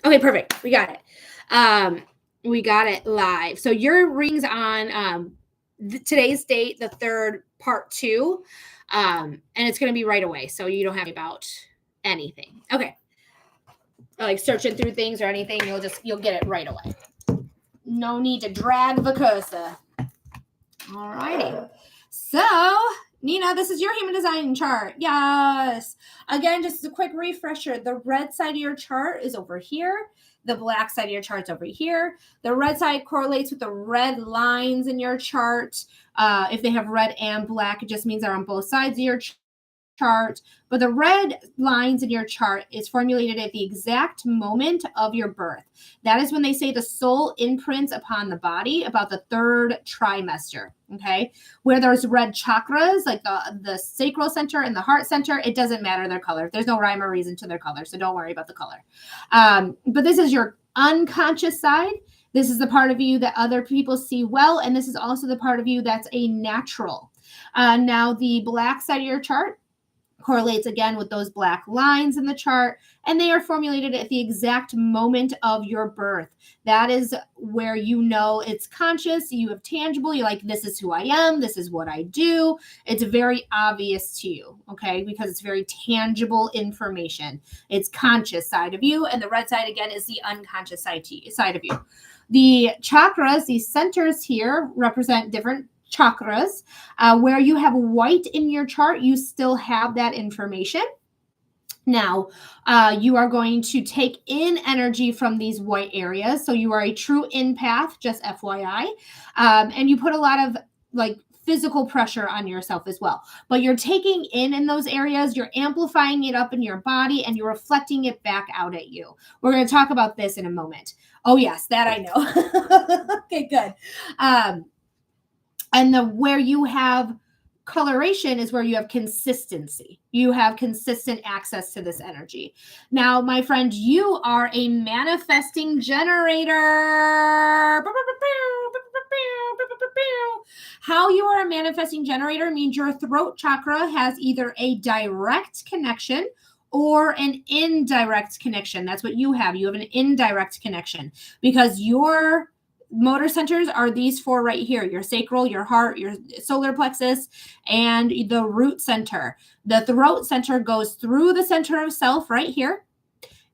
Okay, perfect. We got it. We got it live. So your reading's on today's date, the 3rd, part 2. And it's going to be right away. So you don't have to worry about anything. Okay. Like searching through things or anything, you'll get it right away. No need to drag the cursor. All righty. So, Nina, this is your human design chart. Yes. Again, just a quick refresher. The red side of your chart is over here. The black side of your chart's over here. The red side correlates with the red lines in your chart. If they have red and black, it just means they're on both sides of your chart. But the red lines in your chart is formulated at the exact moment of your birth. That is when they say the soul imprints upon the body about the 3rd trimester. Okay, where there's red chakras like the sacral center and the heart center, it doesn't matter their color. There's no rhyme or reason to their color, so don't worry about the color. But this is your unconscious side. This is the part of you that other people see well, and this is also the part of you that's a natural. Now, the black side of your chart correlates again with those black lines in the chart, and they are formulated at the exact moment of your birth. That is where you know it's conscious, you have tangible, you're like, this is who I am, this is what I do. It's very obvious to you, okay, because it's very tangible information. It's conscious side of you, and the red side again is the unconscious side of you. The chakras, these centers here, represent different chakras. Where you have white in your chart, you still have that information. Now, you are going to take in energy from these white areas. So you are a true empath, just FYI. And you put a lot of like physical pressure on yourself as well. But you're taking in those areas, you're amplifying it up in your body, and you're reflecting it back out at you. We're going to talk about this in a moment. Oh, yes, that I know. Okay, good. And where you have coloration is where you have consistency. You have consistent access to this energy. Now, my friend, you are a manifesting generator. How you are a manifesting generator means your throat chakra has either a direct connection or an indirect connection. That's what you have. You have an indirect connection because your motor centers are these 4 right here: your sacral, your heart, your solar plexus, and the root center. The throat center goes through the center of self right here,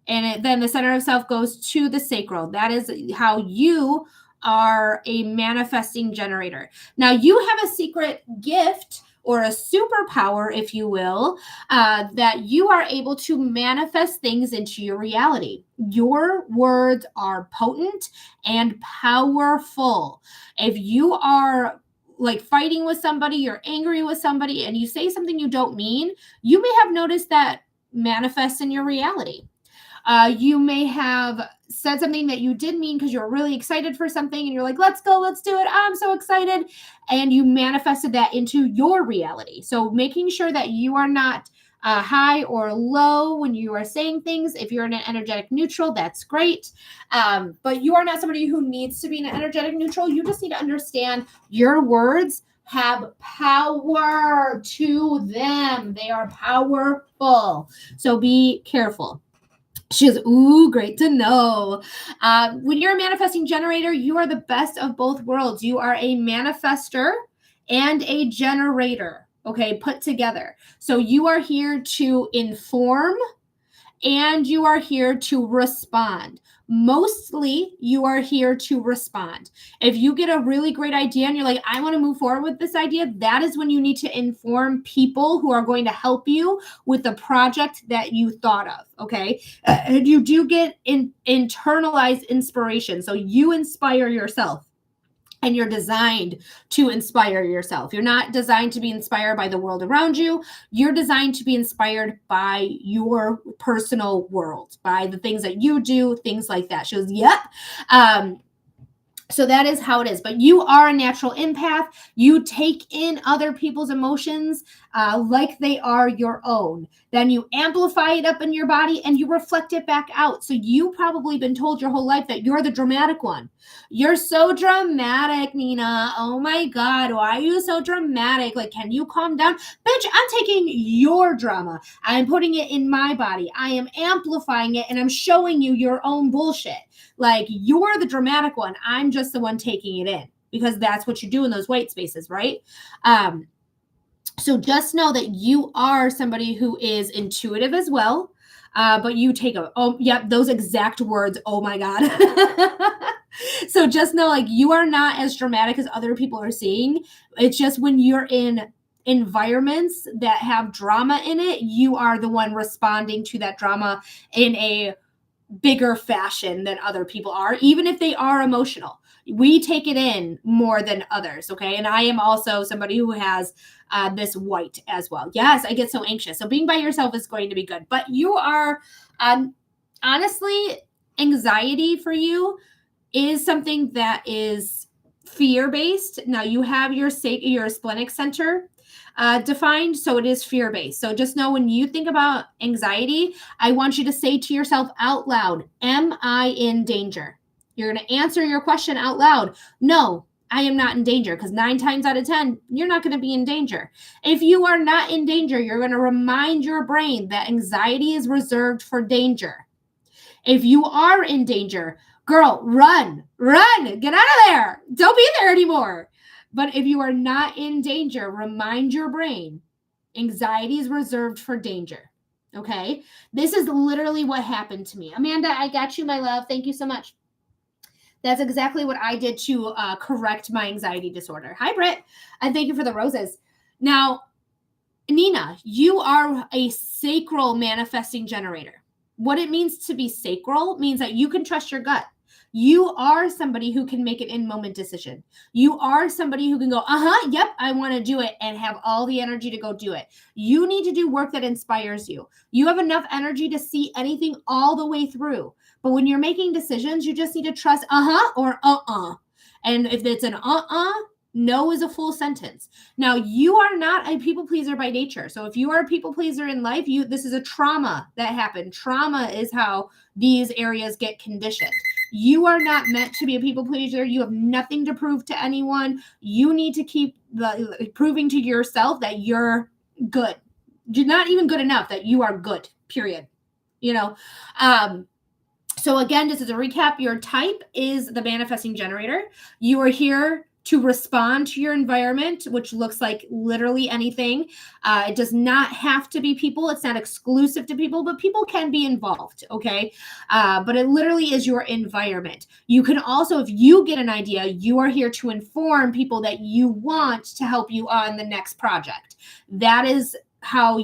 and then the center of self goes to the sacral. That is how you are a manifesting generator. Now, you have a secret gift or a superpower, if you will, that you are able to manifest things into your reality. Your words are potent and powerful. If you are like fighting with somebody, you're angry with somebody, and you say something you don't mean, you may have noticed that manifests in your reality. You may have said something that you did mean because you're really excited for something and you're like, let's go, let's do it. I'm so excited. And you manifested that into your reality. So making sure that you are not high or low when you are saying things. If you're in an energetic neutral, that's great. But you are not somebody who needs to be in an energetic neutral. You just need to understand your words have power to them. They are powerful. So be careful. She goes, ooh, great to know. When you're a manifesting generator, you are the best of both worlds. You are a manifester and a generator, okay, put together. So you are here to inform and you are here to respond. Mostly, you are here to respond. If you get a really great idea and you're like, I want to move forward with this idea, that is when you need to inform people who are going to help you with the project that you thought of, okay? And you do get internalized inspiration. So you inspire yourself. And you're designed to inspire yourself. You're not designed to be inspired by the world around you. You're designed to be inspired by your personal world, by the things that you do, things like that. She goes, yep. So that is how it is. But you are a natural empath. You take in other people's emotions like they are your own. Then you amplify it up in your body and you reflect it back out. So you probably been told your whole life that you're the dramatic one. You're so dramatic, Nina. Oh my God, why are you so dramatic? Like, can you calm down? Bitch, I'm taking your drama. I'm putting it in my body. I am amplifying it and I'm showing you your own bullshit. Like, you're the dramatic one. I'm just the one taking it in, because that's what you do in those white spaces, right? So just know that you are somebody who is intuitive as well. But you take those exact words. Oh my God. So just know, like, you are not as dramatic as other people are seeing. It's just when you're in environments that have drama in it, you are the one responding to that drama in a bigger fashion than other people are, even if they are emotional. We take it in more than others, okay? And I am also somebody who has this white as well. Yes, I get so anxious. So being by yourself is going to be good. But you are, honestly, anxiety for you is something that is fear-based. Now, you have your splenic center defined, so it is fear-based. So just know, when you think about anxiety, I want you to say to yourself out loud, am I in danger? You're going to answer your question out loud. No, I am not in danger, because 9 times out of 10, you're not going to be in danger. If you are not in danger, you're going to remind your brain that anxiety is reserved for danger. If you are in danger, girl, run, get out of there. Don't be there anymore. But if you are not in danger, remind your brain, anxiety is reserved for danger. Okay? This is literally what happened to me. Amanda, I got you, my love. Thank you so much. That's exactly what I did to correct my anxiety disorder. Hi, Britt. And thank you for the roses. Now, Nina, you are a sacral manifesting generator. What it means to be sacral means that you can trust your gut. You are somebody who can make an in-moment decision. You are somebody who can go, yep, I want to do it, and have all the energy to go do it. You need to do work that inspires you. You have enough energy to see anything all the way through. But when you're making decisions, you just need to trust or And if it's an no is a full sentence. Now, you are not a people pleaser by nature. So if you are a people pleaser in life, this is a trauma that happened. Trauma is how these areas get conditioned. You are not meant to be a people pleaser. You have nothing to prove to anyone. You need to keep proving to yourself that you're good. You're not even good enough, that you are good, period. So again, just as a recap, your type is the manifesting generator. You are here to respond to your environment, which looks like literally anything. It does not have to be people. It's not exclusive to people, but people can be involved, okay? But it literally is your environment. You can also, if you get an idea, you are here to inform people that you want to help you on the next project. That is how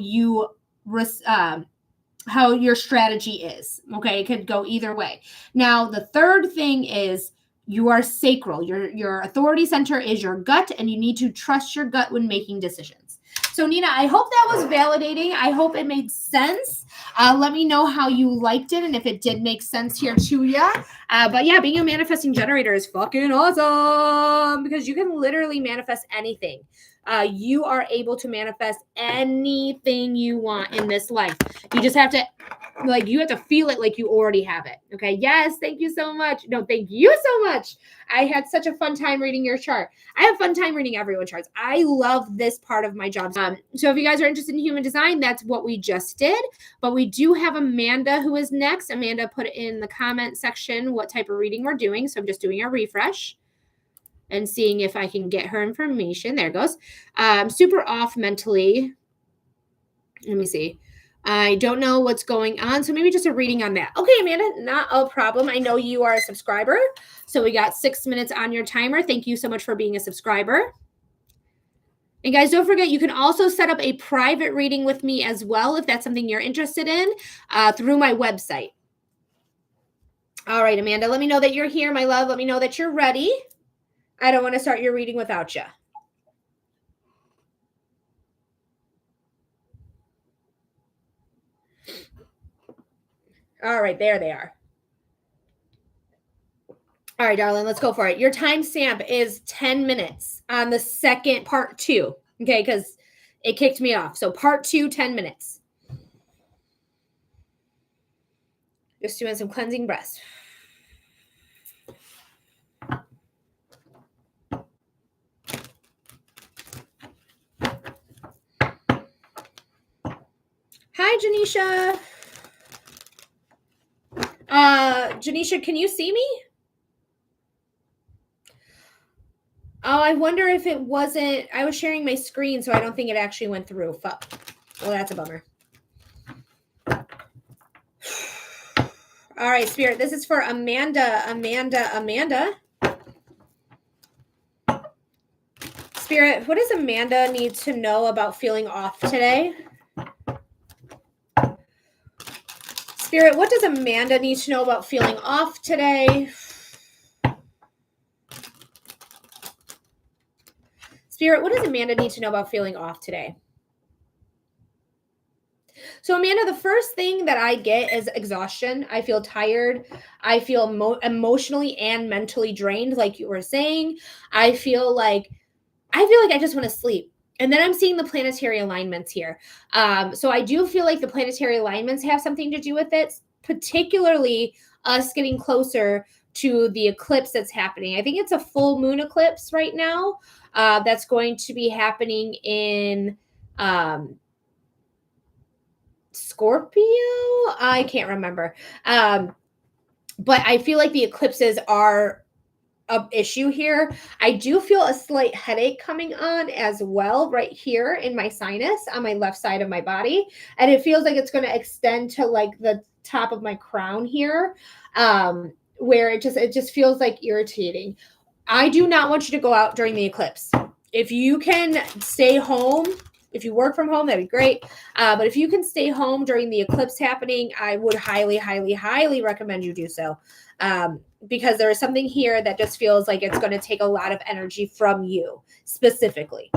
how your strategy is. Okay, it could go either way. Now, the third thing is you are sacral. Your authority center is your gut, and you need to trust your gut when making decisions. So, Nina, I hope that was validating. I hope it made sense. Let me know how you liked it and if it did make sense here to you. But yeah, being a manifesting generator is fucking awesome, because you can literally manifest anything. You are able to manifest anything you want in this life. You just have to, you have to feel it like you already have it. Okay. Yes. Thank you so much. No, thank you so much. I had such a fun time reading your chart. I have fun time reading everyone's charts. I love this part of my job. So if you guys are interested in human design, that's what we just did. But we do have Amanda who is next. Amanda put in the comment section what type of reading we're doing. So I'm just doing a refresh and seeing if I can get her information. There it goes. Super off mentally. Let me see. I don't know what's going on, so maybe just a reading on that. Okay, Amanda, not a problem. I know you are a subscriber, so we got 6 minutes on your timer. Thank you so much for being a subscriber. And guys, don't forget, you can also set up a private reading with me as well, if that's something you're interested in, through my website. All right, Amanda, let me know that you're here, my love. Let me know that you're ready. I don't want to start your reading without you. All right, there they are. All right, darling, let's go for it. Your timestamp is 10 minutes on the second part 2. Okay, because it kicked me off. So part 2, 10 minutes. Just doing some cleansing breaths. Hi, Janisha. Janisha, can you see me? Oh, I wonder if it wasn't. I was sharing my screen, so I don't think it actually went through. Fuck. Well, that's a bummer. All right, Spirit. This is for Amanda. Spirit, what does Amanda need to know about feeling off today? Spirit, what does Amanda need to know about feeling off today? Spirit, what does Amanda need to know about feeling off today? So, Amanda, the first thing that I get is exhaustion. I feel tired. I feel emotionally and mentally drained, like you were saying. I feel like I just want to sleep. And then I'm seeing the planetary alignments here. So I do feel like the planetary alignments have something to do with it, particularly us getting closer to the eclipse that's happening. I think it's a full moon eclipse right now that's going to be happening in Scorpio. I can't remember. But I feel like the eclipses are an issue here. I do feel a slight headache coming on as well right here in my sinus on my left side of my body. And it feels like it's going to extend to like the top of my crown here, where it just feels like irritating. I do not want you to go out during the eclipse. If you can stay home, if you work from home, that'd be great. But if you can stay home during the eclipse happening, I would highly, highly, highly recommend you do so. Because there is something here that just feels like it's going to take a lot of energy from you specifically.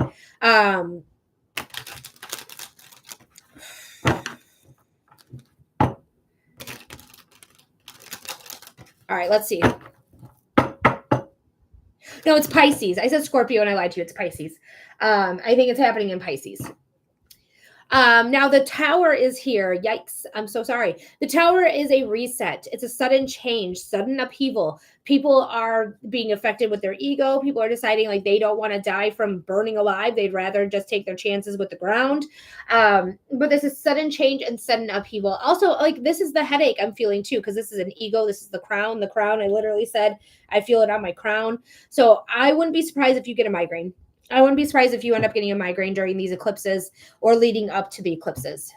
All right, let's see. No, it's Pisces. I said Scorpio and I lied to you. It's Pisces. I think it's happening in Pisces. Now the tower is here. Yikes. I'm so sorry. The tower is a reset. It's a sudden change, sudden upheaval. People are being affected with their ego. People are deciding like they don't want to die from burning alive. They'd rather just take their chances with the ground. But this is sudden change and sudden upheaval. Also, like this is the headache I'm feeling too, because this is an ego. This is the crown. The crown, I literally said, I feel it on my crown. So I wouldn't be surprised if you get a migraine. I wouldn't be surprised if you end up getting a migraine during these eclipses or leading up to the eclipses.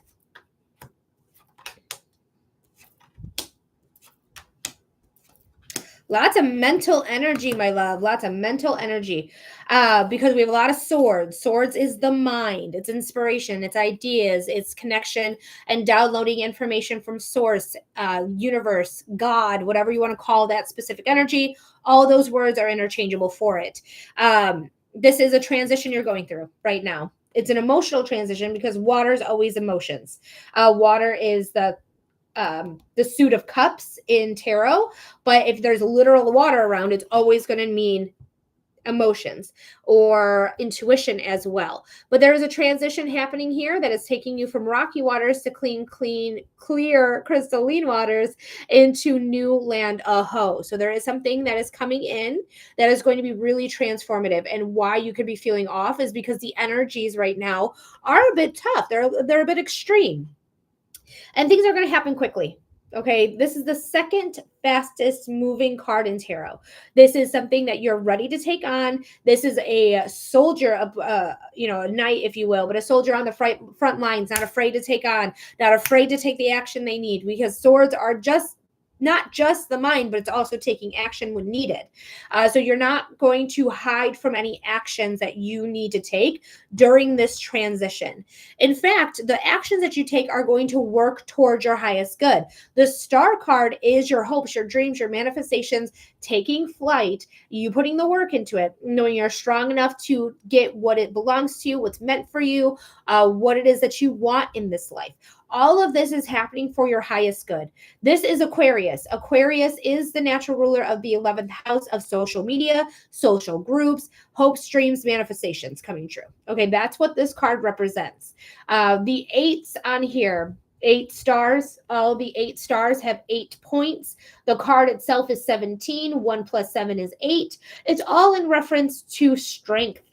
Lots of mental energy, my love. Lots of mental energy because we have a lot of swords. Swords is the mind. It's inspiration. It's ideas. It's connection and downloading information from source, universe, God, whatever you want to call that specific energy. All those words are interchangeable for it. This is a transition you're going through right now. It's an emotional transition because water is always emotions. Water is the suit of cups in tarot, but if there's literal water around, it's always going to mean emotions or intuition as well. But there is a transition happening here that is taking you from rocky waters to clear crystalline waters into new land aho. So there is something that is coming in that is going to be really transformative. And why you could be feeling off is because the energies right now are a bit tough. They're a bit extreme. And things are going to happen quickly. Okay, this is the second fastest moving card in tarot. This is something that you're ready to take on. This is a soldier, a knight, if you will, but a soldier on the front lines, not afraid to take on, not afraid to take the action they need, because swords are not just the mind, but it's also taking action when needed. So you're not going to hide from any actions that you need to take during this transition. In fact, the actions that you take are going to work towards your highest good. The star card is your hopes, your dreams, your manifestations taking flight, you putting the work into it, knowing you're strong enough to get what it belongs to you, what's meant for you, what it is that you want in this life. All of this is happening for your highest good. This is Aquarius. Aquarius is the natural ruler of the 11th house of social media, social groups, hopes, dreams, manifestations coming true. Okay, that's what this card represents. The eights on here, 8 stars. All the 8 stars have 8 points. The card itself is 17. 1 plus 7 is 8. It's all in reference to strength.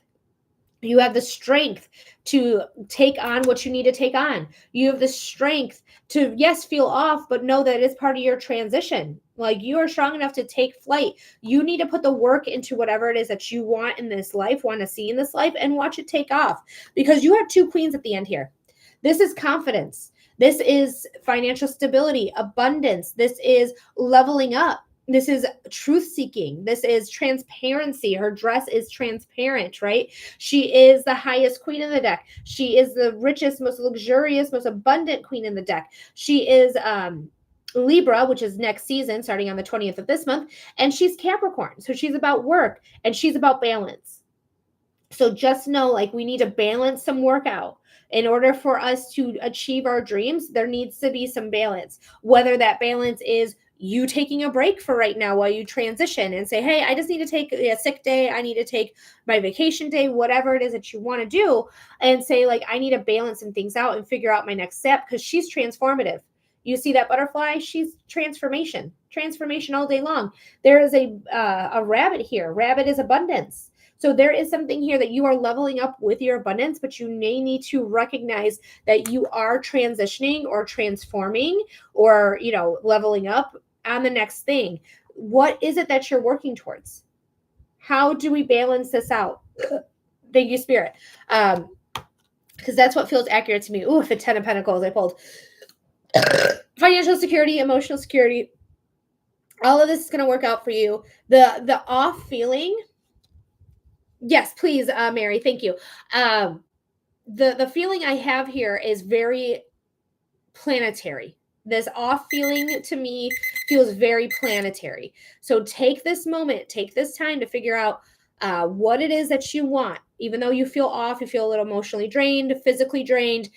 You have the strength to take on what you need to take on. You have the strength to, yes, feel off, but know that it's part of your transition. Like, you are strong enough to take flight. You need to put the work into whatever it is that you want in this life, want to see in this life, and watch it take off. Because you have 2 queens at the end here. This is confidence. This is financial stability, abundance. This is leveling up. This is truth seeking. This is transparency. Her dress is transparent, right? She is the highest queen in the deck. She is the richest, most luxurious, most abundant queen in the deck. She is Libra, which is next season, starting on the 20th of this month. And she's Capricorn. So she's about work and she's about balance. So just know, like, we need to balance some work out. In order for us to achieve our dreams, there needs to be some balance. Whether that balance is you taking a break for right now while you transition and say, hey, I just need to take a sick day. I need to take my vacation day, whatever it is that you want to do, and say, like, I need to balance some things out and figure out my next step, because she's transformative. You see that butterfly? She's transformation all day long. There is a rabbit here. Rabbit is abundance. So there is something here that you are leveling up with your abundance, but you may need to recognize that you are transitioning or transforming or, leveling up on the next thing. What is it that you're working towards? How do we balance this out? Thank you, Spirit. Because that's what feels accurate to me. Ooh, if it's 10 of Pentacles, I pulled. Financial security, emotional security. All of this is going to work out for you. The off feeling. Yes, please, Mary. Thank you. The feeling I have here is very planetary. This off feeling to me feels very planetary. So take this moment, take this time to figure out what it is that you want. Even though you feel off, you feel a little emotionally drained, physically drained,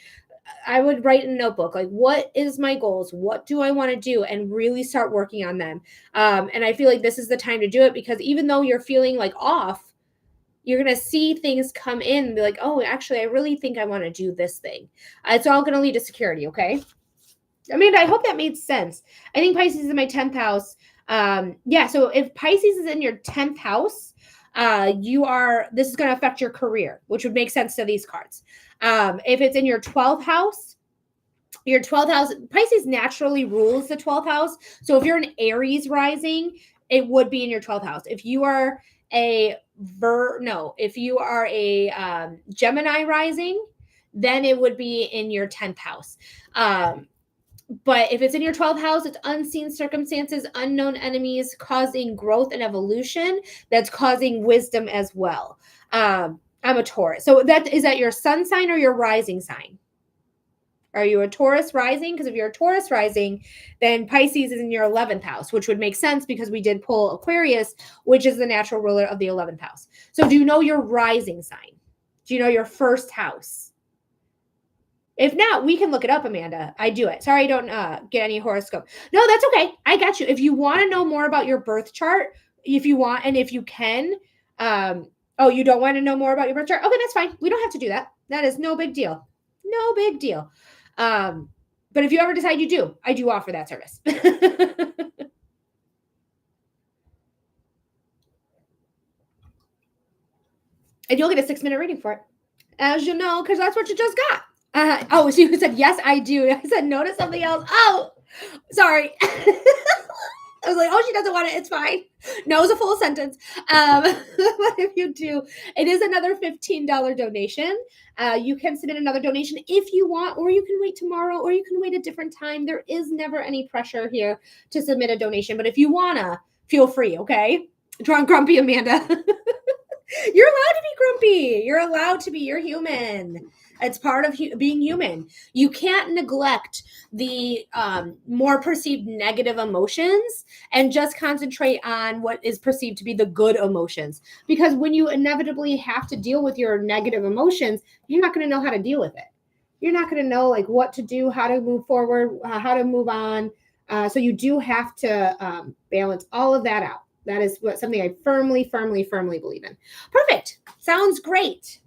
I would write in a notebook, like, what is my goals? What do I want to do? And really start working on them. And I feel like this is the time to do it, because even though you're feeling like off, you're going to see things come in and be like, oh, actually, I really think I want to do this thing. It's all going to lead to security, okay? Amanda, I hope that made sense. I think Pisces is in my 10th house. So if Pisces is in your 10th house, this is going to affect your career, which would make sense to these cards. If it's in your 12th house, Pisces naturally rules the 12th house. So if you're an Aries rising, it would be in your 12th house. If you are if you are a Gemini rising, then it would be in your 10th house. But if it's in your 12th house, it's unseen circumstances, unknown enemies causing growth and evolution. That's causing wisdom as well. I'm a Taurus. So is that your sun sign or your rising sign? Are you a Taurus rising? Because if you're a Taurus rising, then Pisces is in your 11th house, which would make sense because we did pull Aquarius, which is the natural ruler of the 11th house. So do you know your rising sign? Do you know your first house? If not, we can look it up, Amanda. I do it. Sorry, I don't get any horoscope. No, that's okay. I got you. If you want to know more about your birth chart, if you want, and if you can, you don't want to know more about your birth chart? Okay, that's fine. We don't have to do that. That is no big deal. No big deal. But if you ever decide you do, I do offer that service. And you'll get a 6-minute reading for it, as you know, because that's what you just got. So you said, yes, I do. I said no to something else. Oh, sorry. I was like, oh, she doesn't want it. It's fine. No is a full sentence. But if you do, it is another $15 donation. You can submit another donation if you want, or you can wait tomorrow, or you can wait a different time. There is never any pressure here to submit a donation. But if you want to, feel free, okay? Drunk, grumpy Amanda. You're allowed to be grumpy. You're allowed to be. You're human. It's part of being human. You can't neglect the more perceived negative emotions and just concentrate on what is perceived to be the good emotions. Because when you inevitably have to deal with your negative emotions, you're not going to know how to deal with it. you're not going to know like what to do, how to move forward, how to move on. So you do have to balance all of that out. That is something I firmly believe in. Perfect. Sounds great.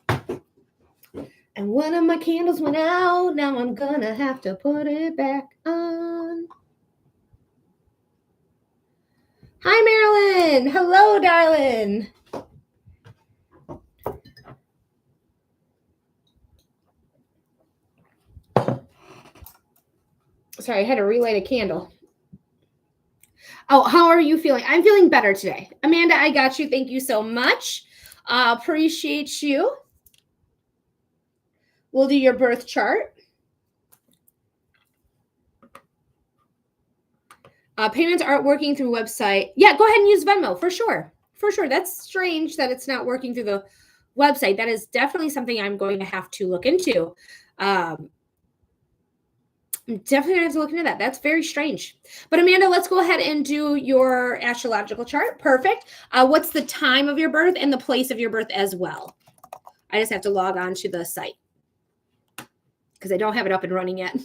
And one of my candles went out. Now I'm going to have to put it back on. Hi, Marilyn. Hello, darling. Sorry, I had to relight a candle. Oh, how are you feeling? I'm feeling better today. Amanda, I got you. Thank you so much. Appreciate you. We'll do your birth chart. Payments aren't working through website. Yeah, go ahead and use Venmo for sure. For sure. That's strange that it's not working through the website. That is definitely something I'm going to have to look into. I'm definitely gonna have to look into that. That's very strange. But Amanda, let's go ahead and do your astrological chart. Perfect. What's the time of your birth and the place of your birth as well? I just have to log on to the site because I don't have it up and running yet.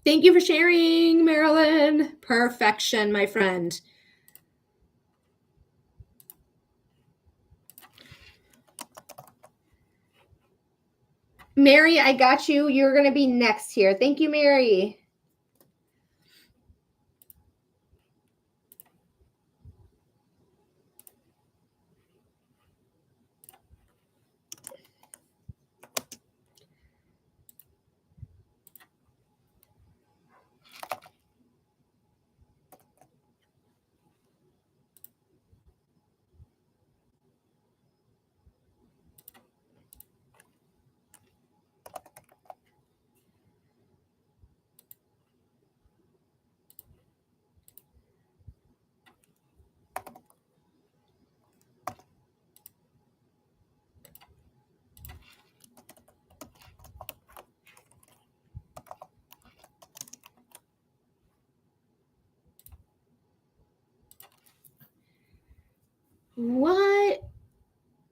Thank you for sharing, Marilyn. Perfection, my friend. Mary, I got you. You're going to be next here. Thank you, Mary. What?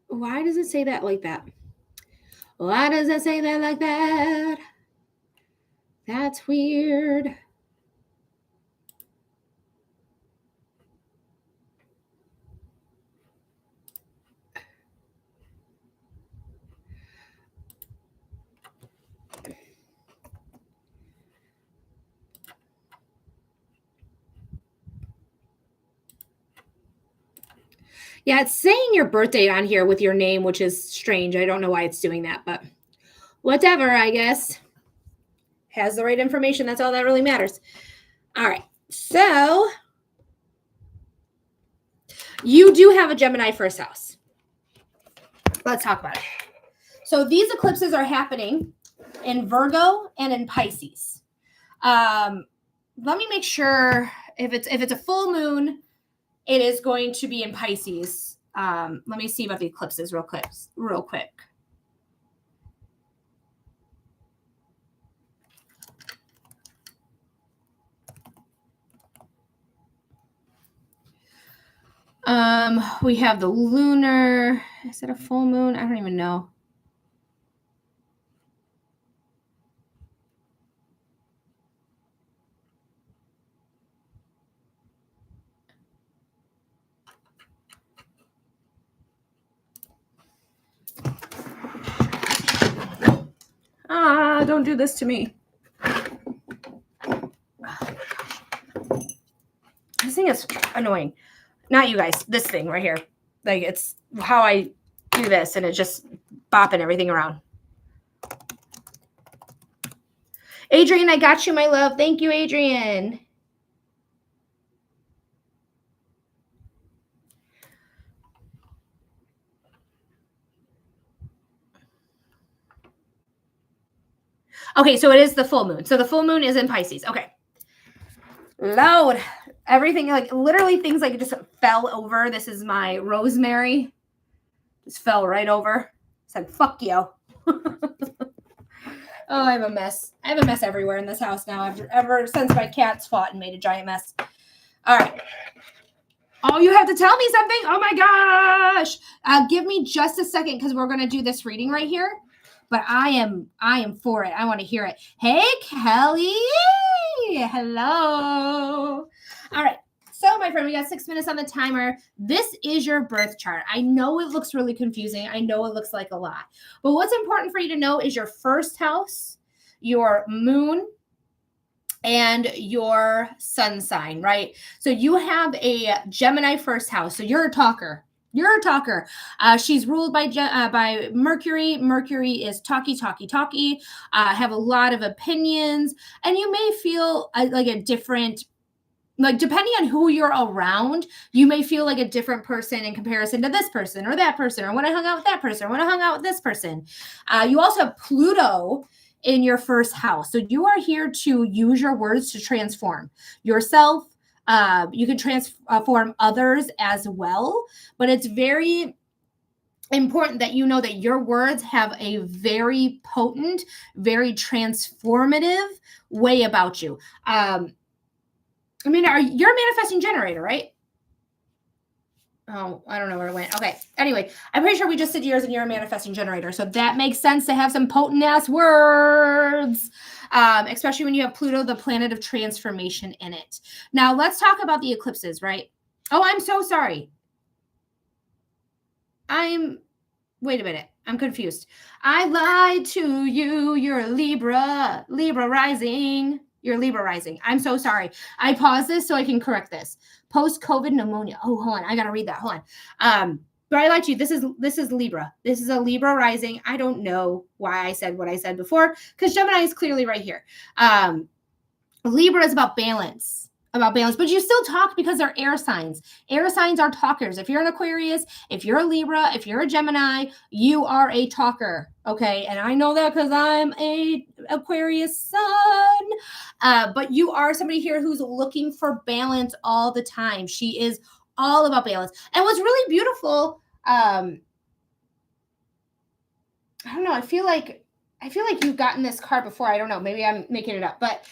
Why does it say that like that? Why does it say that like that? That's weird. Yeah, it's saying your birth date on here with your name, which is strange. I don't know why it's doing that, but whatever, I guess. Has the right information. That's all that really matters. All right. So you do have a Gemini first house. Let's talk about it. So these eclipses are happening in Virgo and in Pisces. Let me make sure if it's a full moon, it is going to be in Pisces. Let me see about the eclipses real quick. We have the lunar. Is it a full moon? I don't even know. Don't do this to me. This thing is annoying. Not you guys. This thing right here. Like, it's how I do this, and it's just bopping everything around. Adrian, I got you, my love. Thank you, Adrian. Okay, so it is the full moon. So the full moon is in Pisces. Okay. Loud. Everything, like literally things like just fell over. This is my rosemary. Just fell right over. Said, fuck you. Oh, I have a mess. I have a mess everywhere in this house now ever since my cats fought and made a giant mess. All right. Oh, you have to tell me something? Oh my gosh. Give me just a second because we're going to do this reading right here. But I am for it. I want to hear it. Hey, Kelly. Hello. All right. So, my friend, we got 6 minutes on the timer. This is your birth chart. I know it looks really confusing. I know it looks like a lot. But what's important for you to know is your first house, your moon, and your sun sign, right? So you have a Gemini first house. So you're a talker. You're a talker. She's ruled by Mercury. Mercury is talky, have a lot of opinions, and you may feel like a different, like depending on who you're around, you may feel like a different person in comparison to this person or that person, or when I hung out with that person, or when I hung out with this person. You also have Pluto in your first house. So you are here to use your words to transform yourself. You can transform others as well, but it's very important that you know that your words have a very potent, very transformative way about you. I mean, you're a manifesting generator, right? Oh, I don't know where it went. Okay. Anyway, I'm pretty sure we just did yours and you're a manifesting generator. So that makes sense to have some potent ass words, especially when you have Pluto, the planet of transformation, in it. Now let's talk about the eclipses, right? Oh, I'm so sorry. Wait a minute. I'm confused. I lied to you. You're a Libra rising. You're Libra rising. I'm so sorry. I paused this so I can correct this. Post-COVID pneumonia. Oh, hold on. I got to read that. Hold on. But I lied to you. This is Libra. This is a Libra rising. I don't know why I said what I said before, because Gemini is clearly right here. Libra is about balance. But you still talk because they're air signs. Air signs are talkers. If you're an Aquarius, if you're a Libra, if you're a Gemini, you are a talker. Okay. And I know that because I'm a Aquarius sun. But you are somebody here who's looking for balance all the time. She is all about balance. And what's really beautiful, I don't know, I feel like you've gotten this card before. I don't know. Maybe I'm making it up. But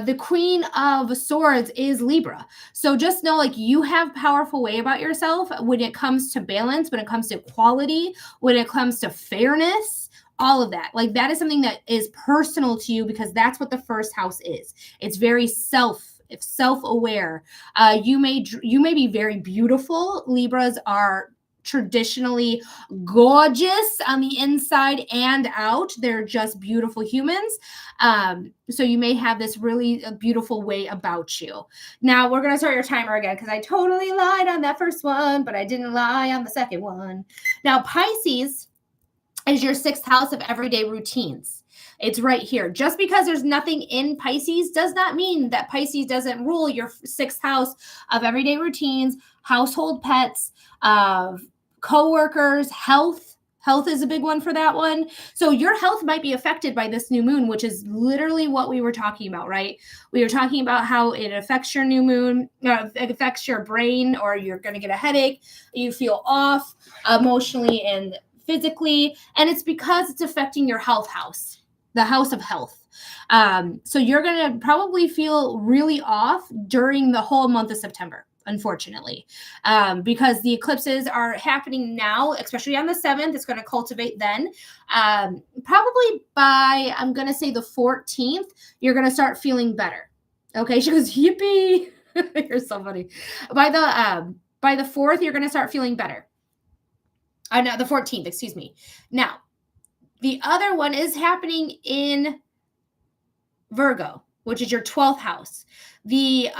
the Queen of Swords is Libra. So just know, like, you have a powerful way about yourself when it comes to balance, when it comes to equality, when it comes to fairness, all of that. Like, that is something that is personal to you because that's what the first house is. It's very self-aware. You may be very beautiful. Libras are traditionally gorgeous on the inside and out. They're just beautiful humans. So you may have this really beautiful way about you. Now we're going to start your timer again because I totally lied on that first one, but I didn't lie on the second one. Now Pisces is your 6th house of everyday routines. It's right here. Just because there's nothing in Pisces does not mean that Pisces doesn't rule your 6th house of everyday routines, household pets, coworkers, health. Health is a big one for that one. So your health might be affected by this new moon, which is literally what we were talking about, right? We were talking about how it affects your new moon, it affects your brain, or you're going to get a headache. You feel off emotionally and physically, and it's because it's affecting your health house, the house of health. So you're going to probably feel really off during the whole month of September, unfortunately, because the eclipses are happening now, especially on the 7th. It's going to cultivate then. Probably by, I'm going to say the 14th, you're going to start feeling better. Okay. She goes, yippee. You're so funny. By the 4th, you're going to start feeling better. No, the 14th, excuse me. Now, the other one is happening in Virgo, which is your 12th house. This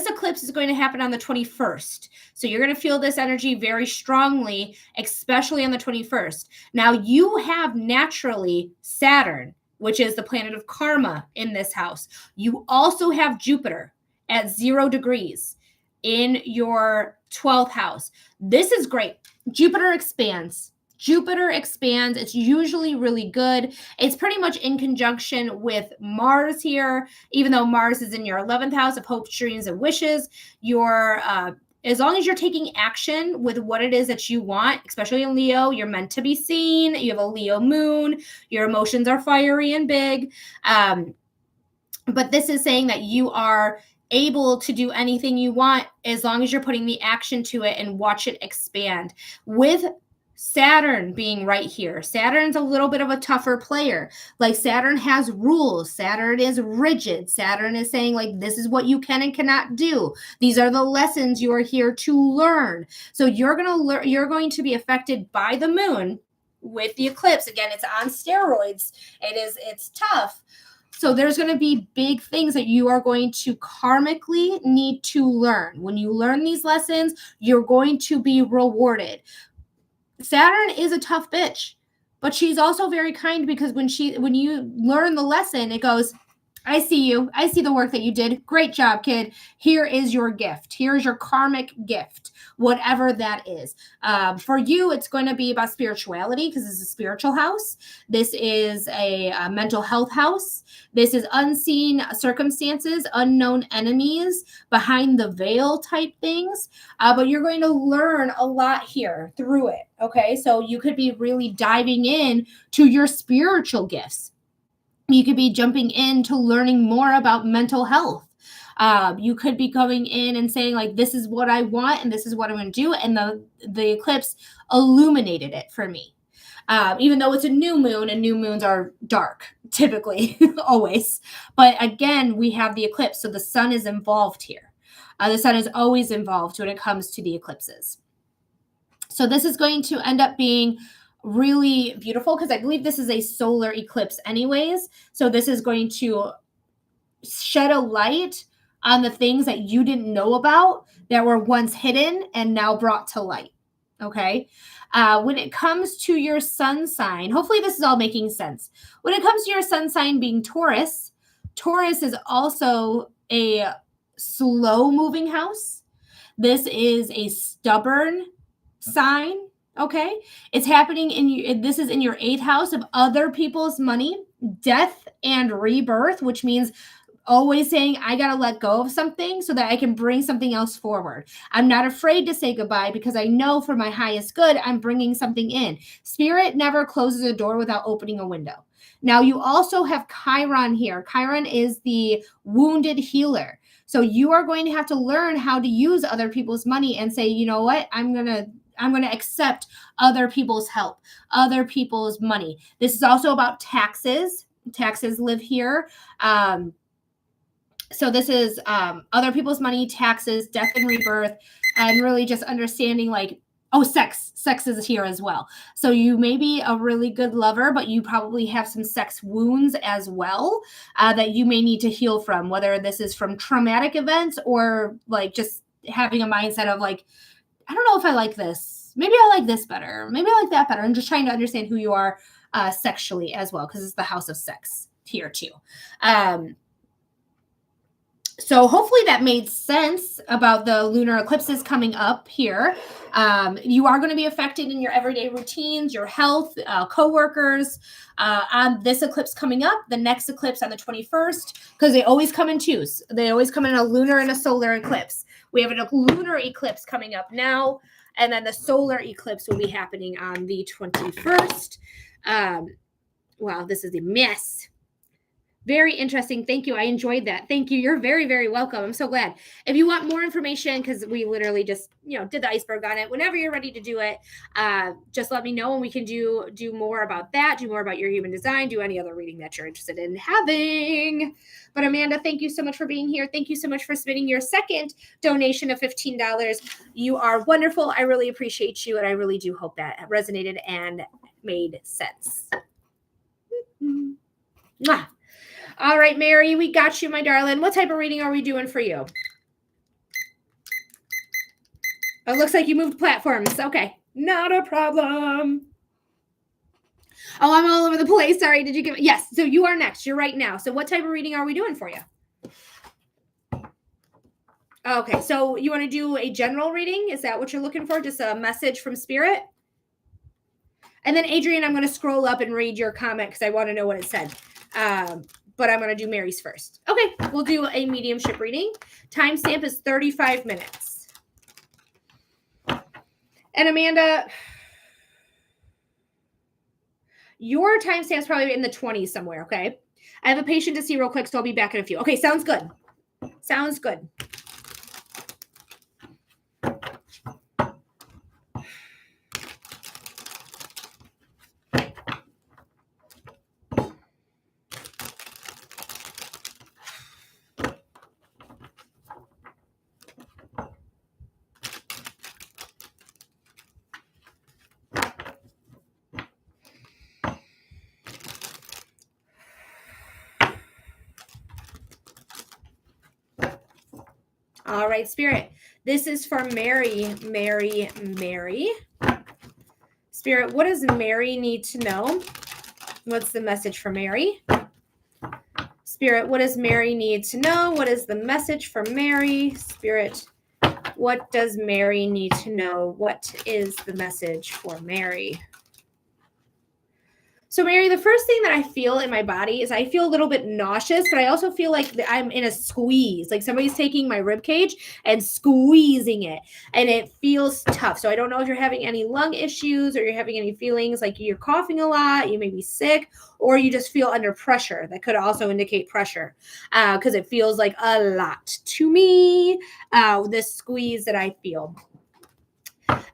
eclipse is going to happen on the 21st. So you're going to feel this energy very strongly, especially on the 21st. Now you have naturally Saturn, which is the planet of karma, in this house. You also have Jupiter at 0 degrees in your 12th house. This is great. Jupiter expands. It's usually really good. It's pretty much in conjunction with Mars here, even though Mars is in your 11th house of hopes, dreams, and wishes. Your as long as you're taking action with what it is that you want, especially in Leo, you're meant to be seen. You have a Leo moon. Your emotions are fiery and big. But this is saying that you are able to do anything you want as long as you're putting the action to it and watch it expand. With Saturn being right here, Saturn's a little bit of a tougher player. Like Saturn has rules. Saturn is rigid. Saturn is saying like, this is what you can and cannot do. These are the lessons you are here to learn. So you're going to be affected by the moon with the eclipse. Again, it's on steroids. It's tough. So there's going to be big things that you are going to karmically need to learn. When you learn these lessons, you're going to be rewarded. Saturn is a tough bitch, but she's also very kind, because when you learn the lesson, it goes, I see you. I see the work that you did. Great job, kid. Here is your gift. Here's your karmic gift, whatever that is. For you, it's going to be about spirituality, because this is a spiritual house. This is a mental health house. This is unseen circumstances, unknown enemies, behind the veil type things. But you're going to learn a lot here through it. Okay, so you could be really diving in to your spiritual gifts. You could be jumping into learning more about mental health. You could be going in and saying like, this is what I want and this is what I'm going to do. And the eclipse illuminated it for me. Even though it's a new moon, and new moons are dark, typically, always. But again, we have the eclipse. So the sun is involved here. The sun is always involved when it comes to the eclipses. So this is going to end up being really beautiful, because I believe this is a solar eclipse anyways. So this is going to shed a light on the things that you didn't know about that were once hidden and now brought to light. Okay. When it comes to your sun sign, hopefully this is all making sense. When it comes to your sun sign being Taurus, Taurus is also a slow moving house. This is a stubborn sign. Okay. It's happening this is in your 8th house of other people's money, death and rebirth, which means always saying, I got to let go of something so that I can bring something else forward. I'm not afraid to say goodbye, because I know for my highest good, I'm bringing something in. Spirit never closes a door without opening a window. Now you also have Chiron here. Chiron is the wounded healer. So you are going to have to learn how to use other people's money and say, you know what, I'm going to accept other people's help, other people's money. This is also about taxes. Taxes live here. So this is other people's money, taxes, death and rebirth, and really just understanding like, sex. Sex is here as well. So you may be a really good lover, but you probably have some sex wounds as well that you may need to heal from, whether this is from traumatic events or like just having a mindset of like, I don't know if I like this. Maybe I like this better. Maybe I like that better. And just trying to understand who you are sexually as well, because it's the house of sex here too. So hopefully that made sense about the lunar eclipses coming up here. You are going to be affected in your everyday routines, your health, coworkers, on this eclipse coming up, the next eclipse on the 21st, because they always come in twos. They always come in a lunar and a solar eclipse. We have a lunar eclipse coming up now, and then the solar eclipse will be happening on the 21st. Wow, this is a mess. Very interesting. Thank you. I enjoyed that. Thank you. You're very, very welcome. I'm so glad. If you want more information, because we literally just, did the iceberg on it. Whenever you're ready to do it, just let me know, and we can do more about that, do more about your human design, do any other reading that you're interested in having. But Amanda, thank you so much for being here. Thank you so much for submitting your second donation of $15. You are wonderful. I really appreciate you, and I really do hope that resonated and made sense. Mwah. All right, Mary, we got you, my darling. What type of reading are we doing for you? It looks like you moved platforms. Okay, not a problem. Oh, I'm all over the place. Sorry, did you give it? Yes, so you are next. You're right now. So what type of reading are we doing for you? Okay, so you want to do a general reading? Is that what you're looking for? Just a message from Spirit? And then, Adrian, I'm going to scroll up and read your comment because I want to know what it said. But I'm going to do Mary's first. Okay, we'll do a mediumship reading. Timestamp is 35 minutes. And Amanda, your timestamp's probably in the 20s somewhere, okay? I have a patient to see real quick, so I'll be back in a few. Okay, sounds good. Sounds good. All right, Spirit. This is for Mary. Spirit, what does Mary need to know? What's the message for Mary? Spirit, what does Mary need to know? What is the message for Mary? Spirit, what does Mary need to know? What is the message for Mary? So, Mary, the first thing that I feel in my body is I feel a little bit nauseous, but I also feel like I'm in a squeeze, like somebody's taking my rib cage and squeezing it, and it feels tough. So I don't know if you're having any lung issues or you're having any feelings like you're coughing a lot, you may be sick, or you just feel under pressure. That could also indicate pressure because it feels like a lot to me, this squeeze that I feel.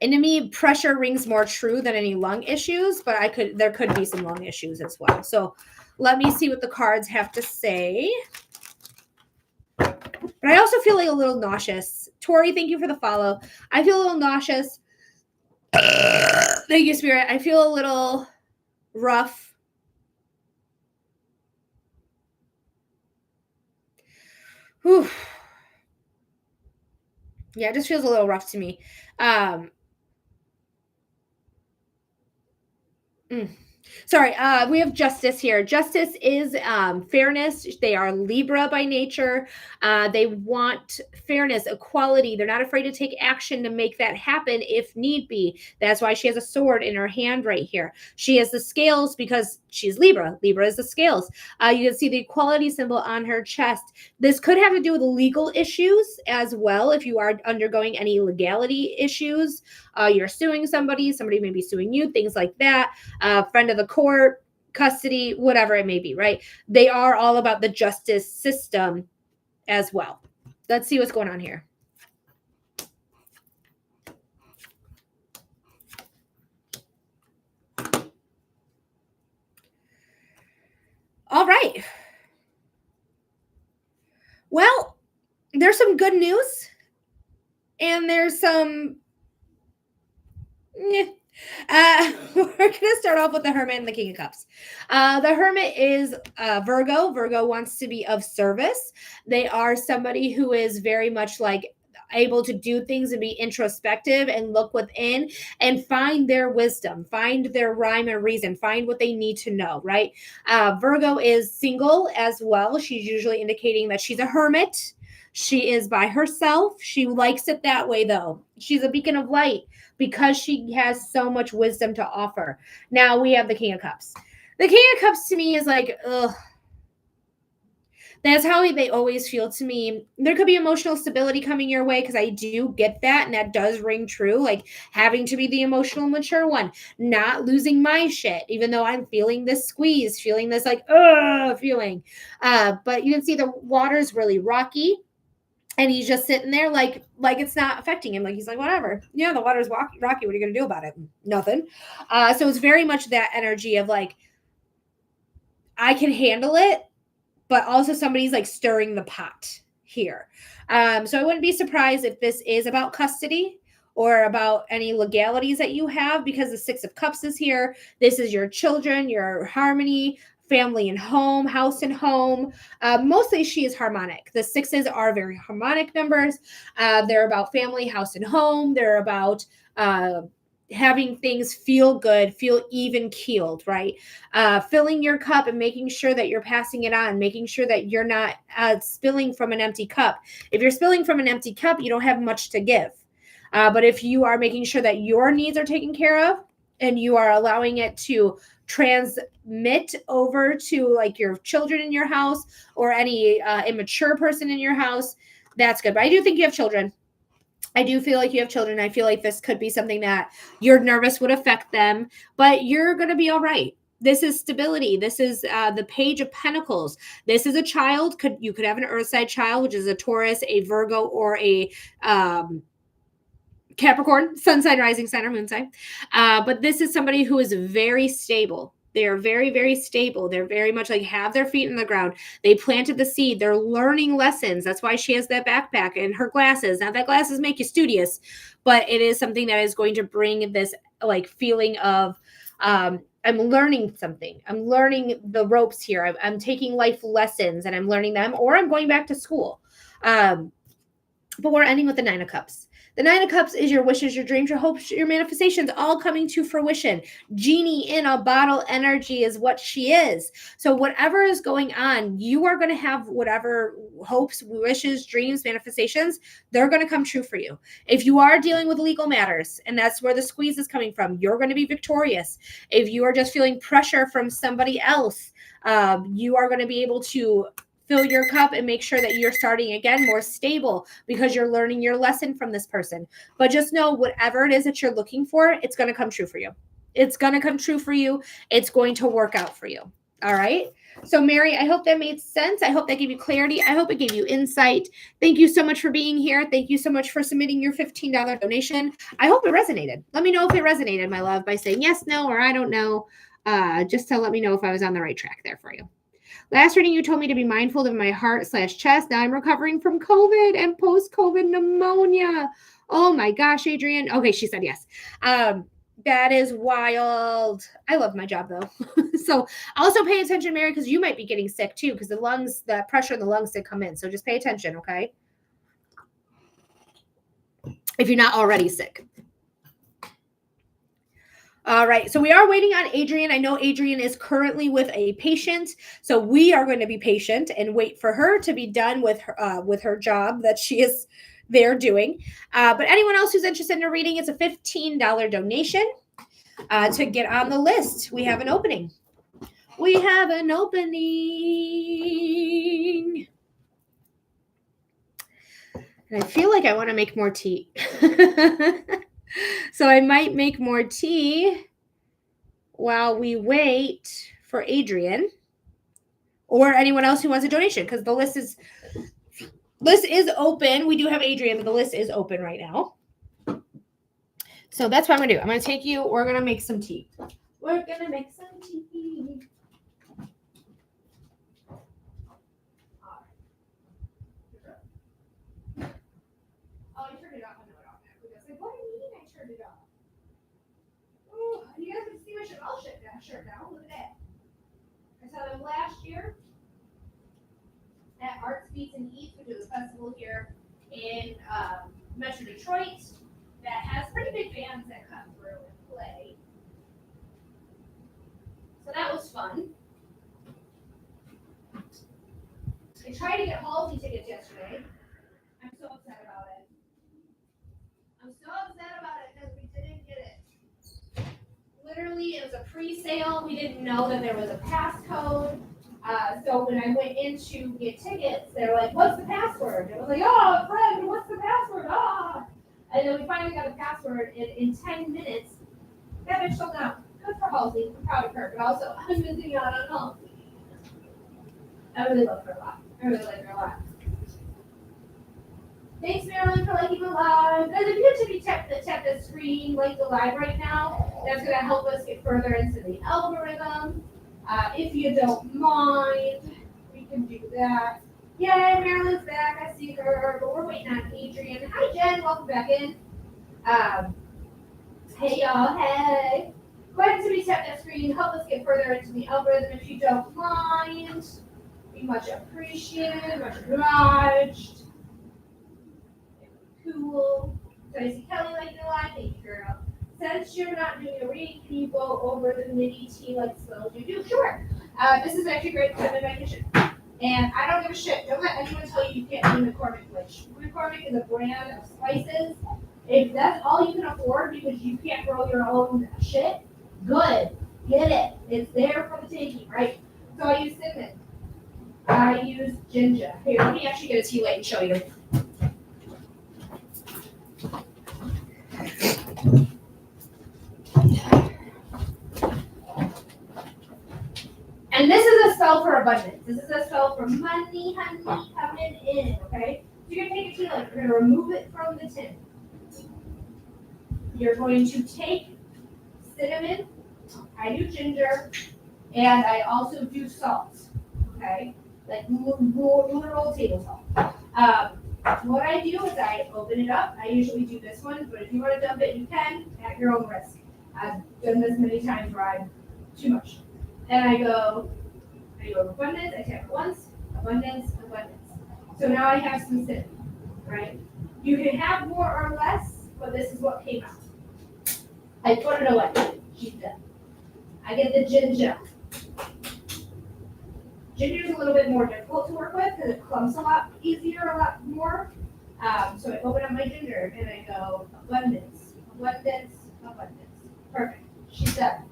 And to me, pressure rings more true than any lung issues, but there could be some lung issues as well. So let me see what the cards have to say. But I also feel like a little nauseous. Tori, thank you for the follow. I feel a little nauseous. Thank you, Spirit. I feel a little rough. Whew. Yeah, it just feels a little rough to me. Sorry, we have Justice here. Justice is fairness. They are Libra by nature. They want fairness, equality. They're not afraid to take action to make that happen if need be. That's why she has a sword in her hand right here. She has the scales because she's Libra. Libra is the scales. You can see the equality symbol on her chest. This could have to do with legal issues as well. If you are undergoing any legality issues, you're suing somebody may be suing you, things like that. Friend of the court, custody, whatever it may be, right? They are all about the justice system as well. Let's see what's going on here. All right. Well, there's some good news and there's some we're going to start off with the Hermit and the King of Cups. The Hermit is Virgo. Virgo wants to be of service. They are somebody who is very much like able to do things and be introspective and look within and find their wisdom, find their rhyme and reason, find what they need to know, right? Virgo is single as well. She's usually indicating that she's a hermit. She is by herself. She likes it that way, though. She's a beacon of light because she has so much wisdom to offer. Now we have the King of Cups. The King of Cups to me is like, ugh. That's how they always feel to me. There could be emotional stability coming your way because I do get that, and that does ring true. Like having to be the emotional mature one, not losing my shit, even though I'm feeling this squeeze, feeling this like, feeling. But you can see the water's really rocky. And he's just sitting there like it's not affecting him. Like he's like, whatever. Yeah, the water's rocky. What are you going to do about it? Nothing. So it's very much that energy of like, I can handle it, but also somebody's like stirring the pot here. So I wouldn't be surprised if this is about custody or about any legalities that you have because the Six of Cups is here. This is your children, your harmony, family and home, house and home. Mostly she is harmonic. The sixes are very harmonic numbers. They're about family, house and home. They're about having things feel good, feel even keeled, right? Filling your cup and making sure that you're passing it on, making sure that you're not spilling from an empty cup. If you're spilling from an empty cup, you don't have much to give. But if you are making sure that your needs are taken care of and you are allowing it to transmit over to like your children in your house or any immature person in your house, that's good. But I do think you have children. I do feel like you have children. I feel like this could be something that you're nervous would affect them, but you're going to be all right. This is stability. This is the Page of Pentacles. This is a child. You could have an Earth side child, which is a Taurus, a Virgo, or a Capricorn, sun sign, rising sign, or moon sign. But this is somebody who is very stable. They are very, very stable. They're very much like have their feet in the ground. They planted the seed. They're learning lessons. That's why she has that backpack and her glasses. Now that glasses make you studious, but it is something that is going to bring this like feeling of I'm learning something. I'm learning the ropes here. I'm taking life lessons and I'm learning them, or I'm going back to school. But we're ending with the Nine of Cups. The Nine of Cups is your wishes, your dreams, your hopes, your manifestations all coming to fruition. Genie in a bottle energy is what she is. So whatever is going on, you are going to have whatever hopes, wishes, dreams, manifestations, they're going to come true for you. If you are dealing with legal matters, and that's where the squeeze is coming from, you're going to be victorious. If you are just feeling pressure from somebody else, you are going to be able to fill your cup and make sure that you're starting again more stable because you're learning your lesson from this person. But just know whatever it is that you're looking for, it's going to come true for you. It's going to come true for you. It's going to work out for you. All right. So Mary, I hope that made sense. I hope that gave you clarity. I hope it gave you insight. Thank you so much for being here. Thank you so much for submitting your $15 donation. I hope it resonated. Let me know if it resonated, my love, by saying yes, no, or I don't know, just to let me know if I was on the right track there for you. Last reading, you told me to be mindful of my heart/chest. Now I'm recovering from COVID and post-COVID pneumonia. Oh my gosh, Adrienne. Okay, she said yes. That is wild. I love my job though. So also pay attention, Mary, because you might be getting sick too, because the pressure in the lungs did come in. So just pay attention, okay? If you're not already sick. All right, so we are waiting on Adrienne. I know Adrienne is currently with a patient, so we are going to be patient and wait for her to be done with her job that she is there doing. But anyone else who's interested in a reading, it's a $15 donation to get on the list. We have an opening. We have an opening. And I feel like I want to make more tea. So I might make more tea while we wait for Adrienne or anyone else who wants a donation, because the list is open. We do have Adrienne, but the list is open right now. So that's what I'm gonna do. I'm gonna take you. We're gonna make some tea. We're gonna make some tea. Oh, I turned it off. I know it off. What do you mean I turned it off? Oh, you guys can see my shirt. I'll shirt down. Look at that. I saw them last year at Arts Beats and Eats, which is a festival here in Metro Detroit that has pretty big bands that come through and play. So that was fun. I tried to get Halsey tickets yesterday. I'm so upset about it. I'm so upset about it because we didn't get it. Literally, it was a pre-sale. We didn't know that there was a passcode. So when I went in to get tickets, they were like, "What's the password?" And I was like, "Oh, friend, what's the password?" Ah! And then we finally got the password in 10 minutes. That bitch sold out. Good for Halsey. I'm proud of her. But also, I'm missing out on Halsey. I really love her a lot. I really like her a lot. Thanks, Marilyn, for liking the live. Guys, if you could tap the screen, like the live right now, that's going to help us get further into the algorithm. If you don't mind, we can do that. Yay, Marilyn's back. I see her, but we're waiting on Adrienne. Hi, Jen. Welcome back in. Hey, y'all. Hey. Go ahead and tap that screen. Help us get further into the algorithm if you don't mind. Be much appreciated, much obliged. Cool. So I see Kelly like the live. Thank you, girl. Since you're not doing a reading, can you go over the mini tea like spells you do? Sure. This is actually great because I'm in my kitchen. And I don't give a shit. Don't let anyone tell you you can't do McCormick, which McCormick is a brand of spices. If that's all you can afford because you can't grow your own shit, good. Get it. It's there for the taking, right? So I use cinnamon. I use ginger. Here, let me actually get a tea light and show you. And this is a spell for abundance. This is a spell for money, honey, coming in, okay? So you're going to take a tea light. You're going to remove it from the tin. You're going to take cinnamon. I do ginger. And I also do salt, okay? Like literal table salt. What I do is I open it up. I usually do this one, but if you want to dump it, you can at your own risk. I've done this many times where I'm too much. And I go abundance, I tap it once, abundance, abundance. So now I have some cinnamon, right? You can have more or less, but this is what came out. I put it away. She's done. I get the ginger. Ginger is a little bit more difficult to work with because it clumps a lot easier, a lot more. So I open up my ginger and I go abundance, abundance, abundance. Perfect. She's done.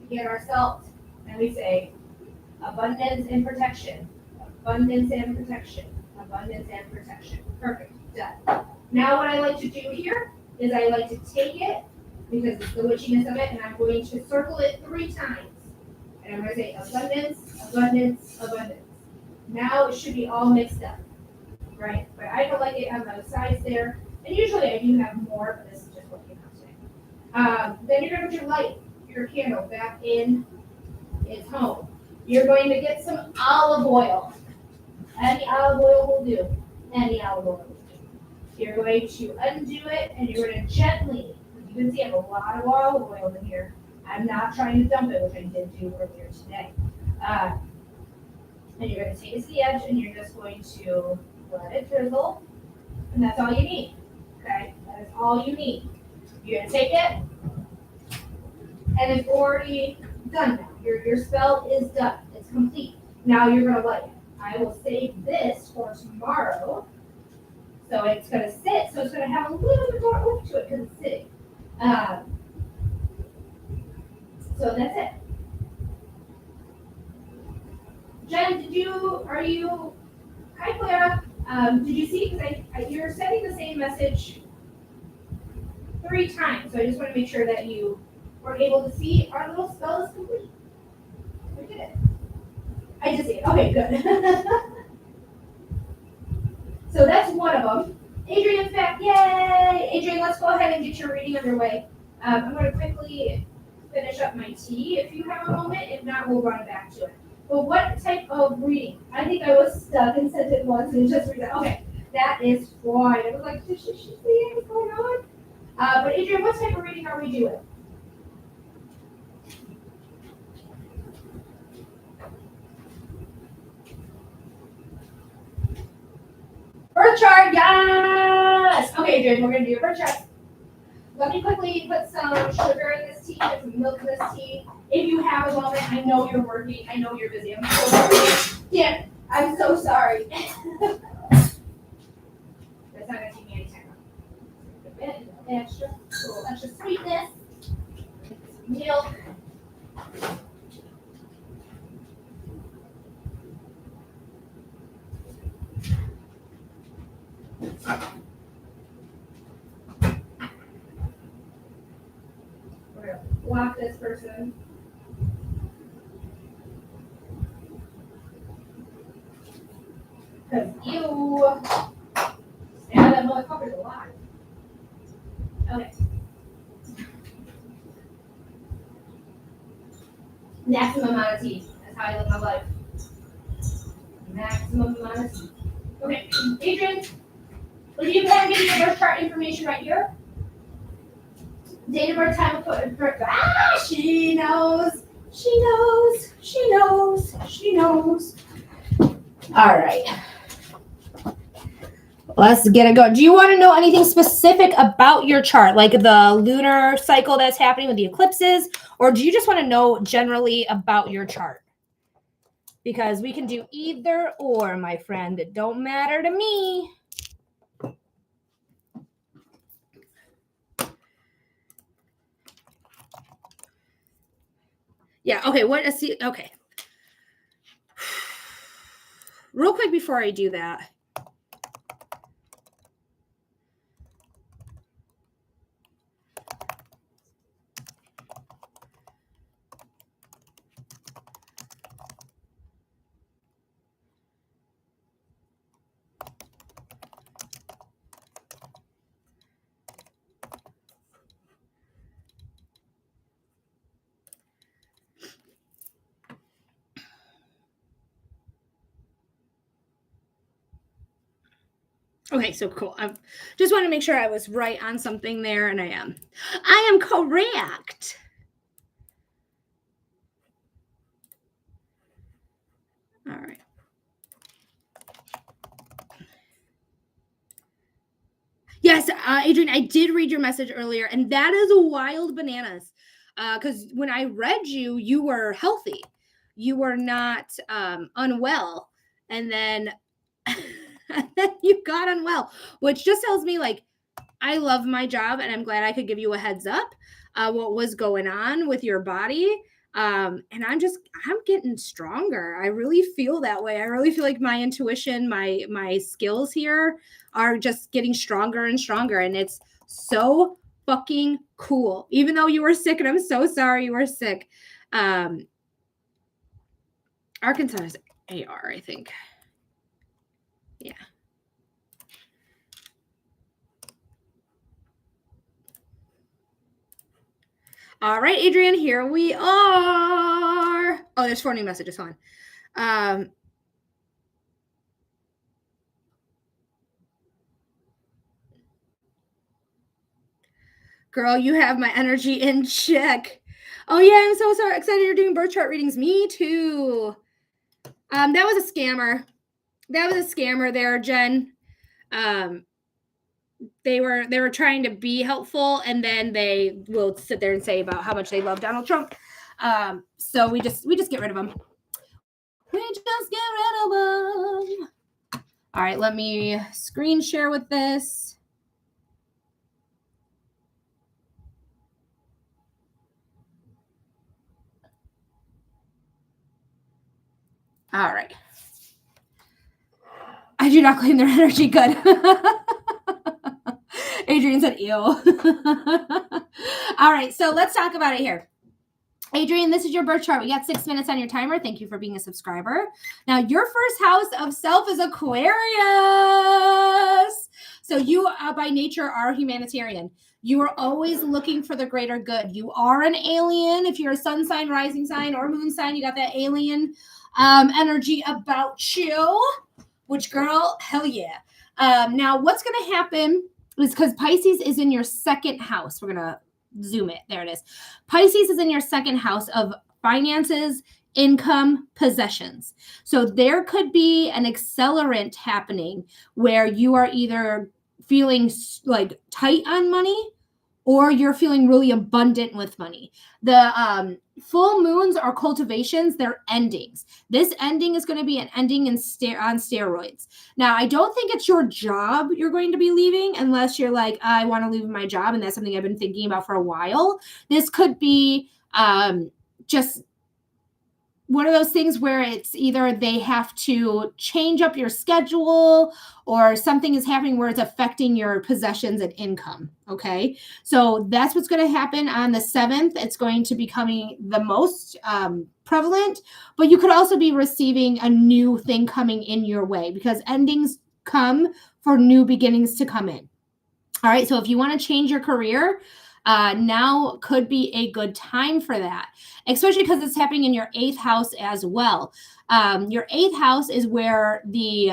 We get our salt and we say abundance and protection, abundance and protection, abundance and protection. Perfect. Done. Now what I like to do here is I like to take it because it's the witchiness of it, and I'm going to circle it 3 times. And I'm going to say abundance, abundance, abundance. Now it should be all mixed up, right? But I don't like it on the sides there. And usually I do have more, but this is just what came out today. Then you're going to put your light, your candle back in its home. You're going to get some olive oil. Any olive oil will do. Any olive oil will do. You're going to undo it, and you're going to gently, you can see I have a lot of olive oil in here. I'm not trying to dump it, which I did do earlier today. And you're going to take it to the edge, and you're just going to let it drizzle, and that's all you need. Okay, that is all you need. You're going to take it, and it's already done now. Your spell is done. It's complete. Now you're going to light it. I will save this for tomorrow. So it's going to sit, so it's going to have a little bit more oomph to it because it's sitting. So that's it. Jen, hi Clara, did you see, because you're sending the same message 3 times, so I just want to make sure that you were able to see our little spell is complete. We did it. I just see it. Okay, good. So that's one of them. Adrian's back. Yay! Adrian, let's go ahead and get your reading underway. I'm going to quickly finish up my tea if you have a moment. If not, we'll run back to it. But what type of reading? I think I was stuck and sent it once and just read that. Okay, that is fine. I was like, did she see what's going on? But Adrian, what type of reading are we doing? Birth chart, yes! Okay, Adrian, we're going to do your birth chart. Let me quickly put some sugar in this tea, put some milk in this tea. If you have a moment, I know you're working, I know you're busy. I'm so sorry. Yeah, I'm so sorry. That's not going to take me any time. A bit extra, a little extra sweetness, some milk. We're going to block this person. Because you, yeah, that motherfucker's alive. Okay. Maximum amount of tea. That's how I live my life. Maximum amount of tea. Okay, Adrian, would you go ahead and give me your birth chart information right here? Date of birth, time of birth. Ah, she knows. She knows. She knows. She knows. All right. Let's get it going. Do you want to know anything specific about your chart, like the lunar cycle that's happening with the eclipses, or do you just want to know generally about your chart? Because we can do either or, my friend. It don't matter to me. Yeah, okay. Okay. Real quick before I do that. Okay, so cool. I just want to make sure I was right on something there, and I am. I am correct. All right. Yes, Adrian, I did read your message earlier, and that is wild bananas. Because when I read you, you were healthy, you were not unwell, and then and then you got unwell, which just tells me like I love my job, and I'm glad I could give you a heads up what was going on with your body. And I'm getting stronger. I really feel that way. I really feel like my intuition, my skills here are just getting stronger and stronger. And it's so fucking cool. Even though you were sick, and I'm so sorry you were sick. Arkansas is AR, I think. Yeah. All right, Adrian, here we are. Oh, there's 4 new messages on. Girl, you have my energy in check. Oh yeah, I'm so sorry. Excited you're doing birth chart readings. Me too. That was a scammer. That was a scammer there, Jen. They were trying to be helpful, and then they will sit there and say about how much they love Donald Trump. So we just get rid of them. We just get rid of them. All right, let me screen share with this. All right. I do not claim their energy. Good. Adrian said, ew. All right, so let's talk about it here. Adrian, this is your birth chart. We got 6 minutes on your timer. Thank you for being a subscriber. Now, your first house of self is Aquarius. So you, by nature, are humanitarian. You are always looking for the greater good. You are an alien. If you're a sun sign, rising sign, or moon sign, you got that alien energy about you. Which, girl, hell yeah. Now, what's going to happen is because Pisces is in your second house. We're going to zoom it. There it is. Pisces is in your second house of finances, income, possessions. So there could be an accelerant happening where you are either feeling like tight on money, or you're feeling really abundant with money. The full moons are cultivations, they're endings. This ending is going to be an ending on steroids. Now, I don't think it's your job you're going to be leaving unless you're like, I want to leave my job, and that's something I've been thinking about for a while. This could be just one of those things where it's either they have to change up your schedule, or something is happening where it's affecting your possessions and income. Okay. So that's what's going to happen on the 7th. It's going to be coming the most prevalent, but you could also be receiving a new thing coming in your way, because endings come for new beginnings to come in. All right. So if you want to change your career, now could be a good time for that, especially because it's happening in your 8th house as well. Your 8th house is where the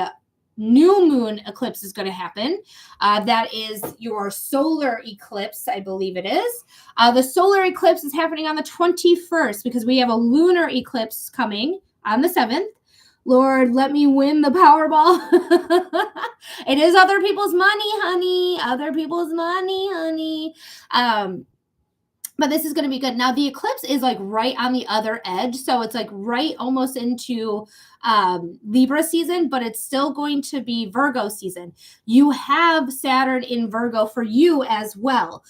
new moon eclipse is going to happen. That is your solar eclipse, I believe it is. The solar eclipse is happening on the 21st because we have a lunar eclipse coming on the 7th. Lord, let me win the Powerball. It is other people's money, honey. Other people's money, honey. But this is going to be good. Now, the eclipse is like right on the other edge. So it's like right almost into Libra season, but it's still going to be Virgo season. You have Saturn in Virgo for you as well.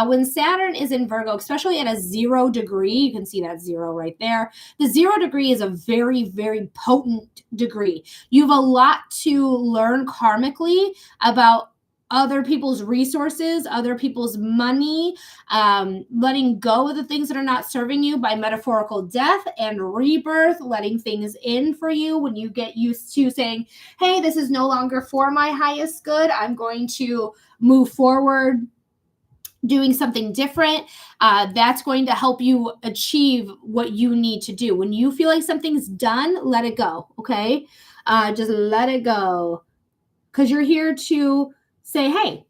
When Saturn is in Virgo, especially at a 0 degree, you can see that 0 right there. The 0 degree is a very, very potent degree. You have a lot to learn karmically about other people's resources, other people's money, letting go of the things that are not serving you by metaphorical death and rebirth, letting things in for you when you get used to saying, hey, this is no longer for my highest good. I'm going to move forward doing something different. That's going to help you achieve what you need to do. When you feel like something's done, let it go, okay? Just let it go. because you're here to say, hey,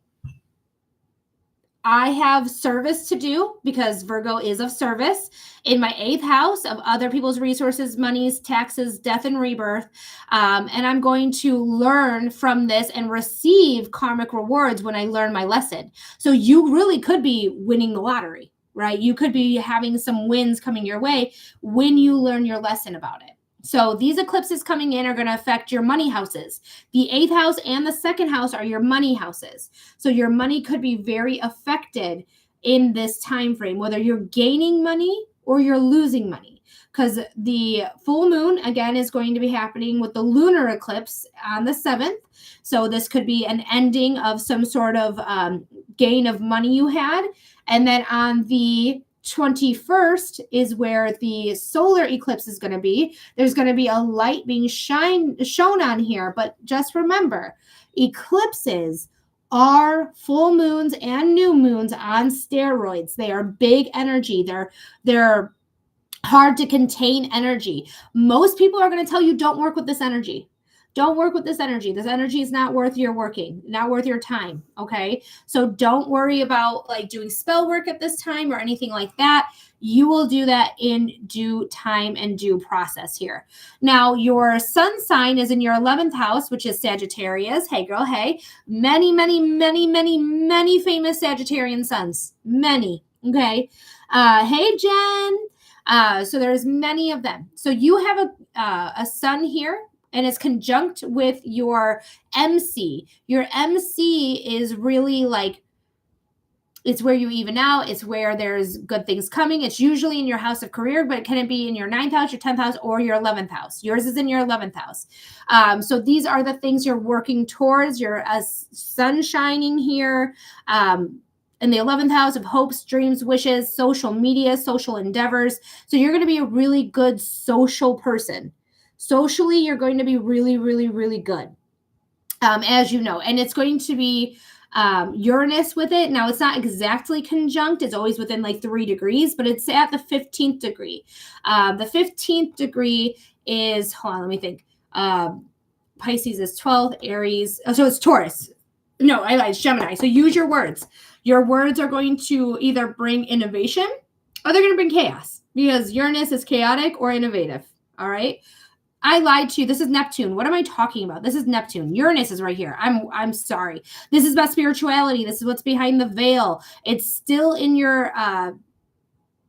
I have service to do because Virgo is of service in my 8th house of other people's resources, monies, taxes, death, and rebirth. And I'm going to learn from this and receive karmic rewards when I learn my lesson. So you really could be winning the lottery, right? You could be having some wins coming your way when you learn your lesson about it. So these eclipses coming in are going to affect your money houses. The 8th house and the 2nd house are your money houses. So your money could be very affected in this time frame, whether you're gaining money or you're losing money. Because the full moon, again, is going to be happening with the lunar eclipse on the 7th. So this could be an ending of some sort of gain of money you had. And then on the 21st is where the solar eclipse is going to be. There's going to be a light being shown on here, but just remember, eclipses are full moons and new moons on steroids. They are big energy. They're hard to contain energy. Most people are going to tell you don't work with this energy. Don't work with this energy. This energy is not worth your working, not worth your time. Okay. So don't worry about like doing spell work at this time or anything like that. You will do that in due time and due process here. Now, your sun sign is in your 11th house, which is Sagittarius. Hey, girl. Hey, many, many, many, many, many famous Sagittarian suns. Many. Okay. Hey, Jen. So there's many of them. So you have a sun here, and it's conjunct with your MC. Your MC is really like, it's where you even out. It's where there's good things coming. It's usually in your house of career, but can it be in your 9th house, your 10th house, or your 11th house? Yours is in your 11th house. So these are the things you're working towards. You're sun shining here. In the 11th house of hopes, dreams, wishes, social media, social endeavors. So you're going to be a really good social person. Socially, you're going to be really, really, really good, as you know. And it's going to be Uranus with it. Now, it's not exactly conjunct. It's always within like 3 degrees, but it's at the 15th degree. The 15th degree is, hold on, let me think. Pisces is 12th, Aries. Oh, so it's Taurus. No, I lied, Gemini. So use your words. Your words are going to either bring innovation or they're going to bring chaos because Uranus is chaotic or innovative. All right. I lied to you. This is Neptune. What am I talking about? This is Neptune. Uranus is right here. I'm sorry. This is about spirituality. This is what's behind the veil. It's still in your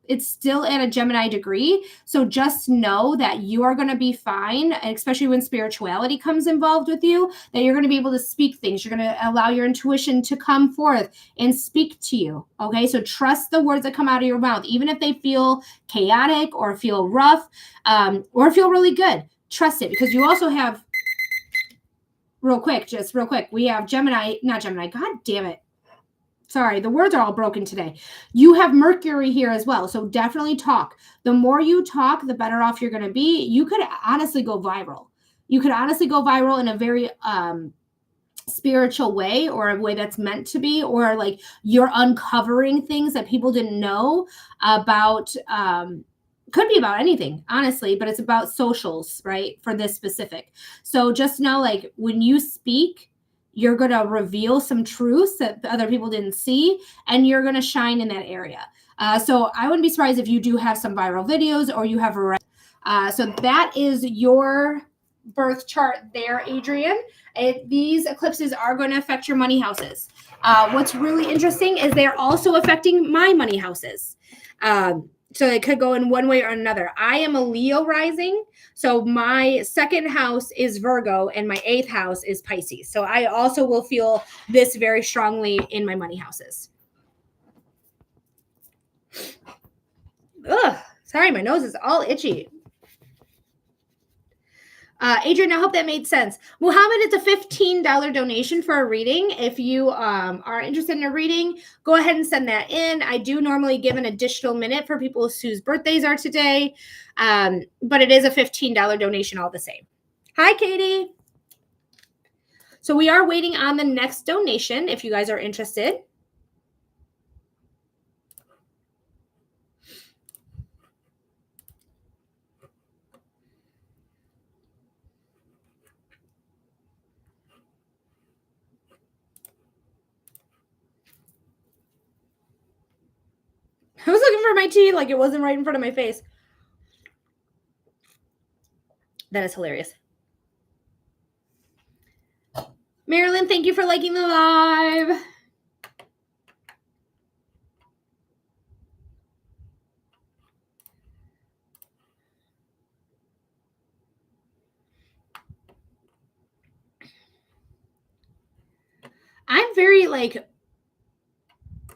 it's still at a Gemini degree. So just know that you are going to be fine, especially when spirituality comes involved with you, that you're going to be able to speak things. You're going to allow your intuition to come forth and speak to you. Okay. So trust the words that come out of your mouth, even if they feel chaotic or feel rough, or feel really good. Trust it, because you also have, real quick, we have not Gemini. God damn it. Sorry, the words are all broken today. You have Mercury here as well. So definitely talk. The more you talk, the better off you're going to be. You could honestly go viral. You could honestly go viral in a very spiritual way, or a way that's meant to be, or like you're uncovering things that people didn't know about. Could be about anything, honestly, but it's about socials, right? For this specific. So just know, like, when you speak, you're going to reveal some truths that other people didn't see, and you're going to shine in that area. So I wouldn't be surprised if you do have some viral videos, or you have so that is your birth chart there, Adrian. These eclipses are going to affect your money houses. What's really interesting is they're also affecting my money houses. So it could go in one way or another. I am a Leo rising. So my 2nd house is Virgo and my 8th house is Pisces. So I also will feel this very strongly in my money houses. Ugh, sorry, my nose is all itchy. Adrian, I hope that made sense. Muhammad, it's a $15 donation for a reading. If you are interested in a reading, go ahead and send that in. I do normally give an additional minute for people whose birthdays are today, but it is a $15 donation all the same. Hi, Katie. So we are waiting on the next donation if you guys are interested. I was looking for my tea like it wasn't right in front of my face. That is hilarious. Marilyn, thank you for liking the live. I'm very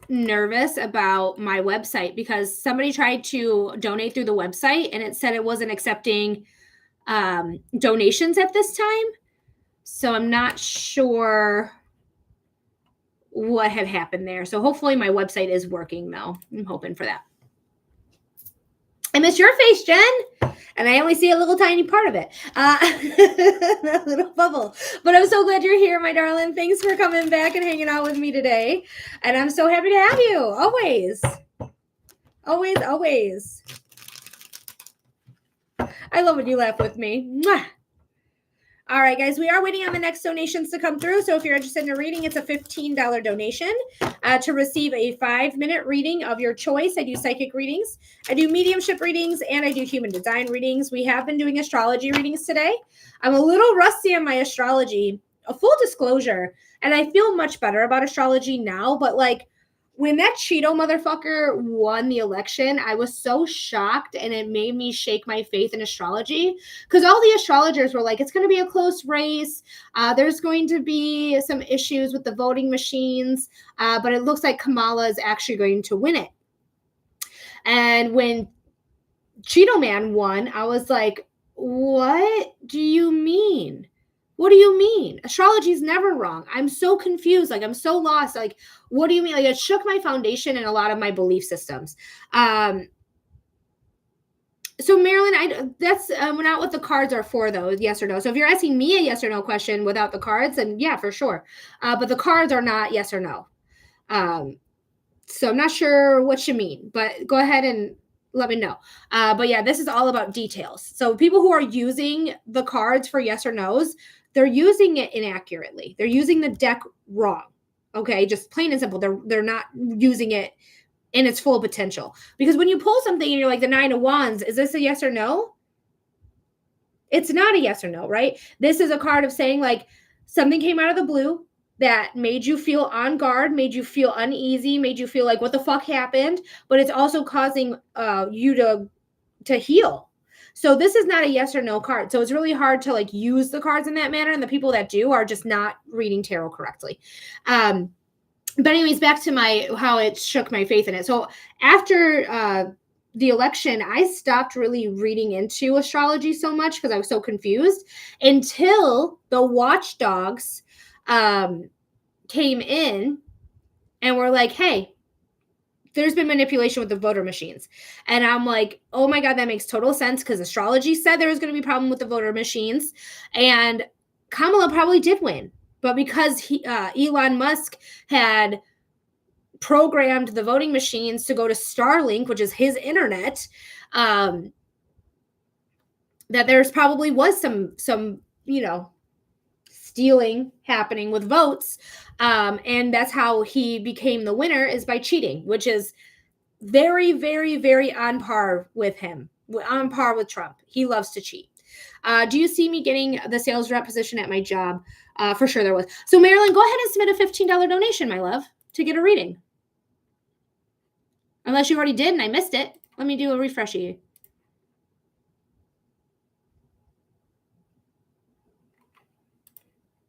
nervous about my website because somebody tried to donate through the website and it said it wasn't accepting donations at this time. So I'm not sure what had happened there. So hopefully my website is working though. I'm hoping for that. I miss your face, Jen. And I only see a little tiny part of it. That little bubble. But I'm so glad you're here, my darling. Thanks for coming back and hanging out with me today. And I'm so happy to have you. Always. Always, always. I love when you laugh with me. Mwah. All right, guys, we are waiting on the next donations to come through. So if you're interested in a reading, it's a $15 donation to receive a 5-minute reading of your choice. I do psychic readings, I do mediumship readings, and I do human design readings. We have been doing astrology readings today. I'm a little rusty on my astrology, a full disclosure, and I feel much better about astrology now, but when that Cheeto motherfucker won the election, I was so shocked and it made me shake my faith in astrology because all the astrologers were like, it's going to be a close race. There's going to be some issues with the voting machines, but it looks like Kamala is actually going to win it. And when Cheeto Man won, I was like, what do you mean? What do you mean? Astrology is never wrong. I'm so confused. I'm so lost. What do you mean? It shook my foundation and a lot of my belief systems. So Marilyn, that's not what the cards are for, though. Yes or no. So if you're asking me a yes or no question without the cards, then yeah, for sure. But the cards are not yes or no. So I'm not sure what you mean, but go ahead and let me know. But yeah, this is all about details. So people who are using the cards for yes or no's, they're using it inaccurately. They're using the deck wrong. Okay, just plain and simple. They're not using it in its full potential. Because when you pull something and you're like the 9 of Wands, is this a yes or no? It's not a yes or no, right? This is a card of saying something came out of the blue that made you feel on guard, made you feel uneasy, made you feel like what the fuck happened, but it's also causing you to heal. So this is not a yes or no card. So it's really hard to use the cards in that manner, and the people that do are just not reading tarot correctly. But anyways, back to how it shook my faith in it. So after the election, I stopped really reading into astrology so much because I was so confused until the watchdogs came in and were like, hey, there's been manipulation with the voter machines. And I'm like, oh my God, that makes total sense because astrology said there was going to be a problem with the voter machines. And Kamala probably did win. But because Elon Musk had programmed the voting machines to go to Starlink, which is his internet, that there's probably was some stealing happening with votes. And that's how he became the winner, is by cheating, which is very, very, very on par with him, on par with Trump. He loves to cheat. Do you see me getting the sales rep position at my job? For sure there was. So Marilyn, go ahead and submit a $15 donation, my love, to get a reading. Unless you already did and I missed it. Let me do a refresh of you.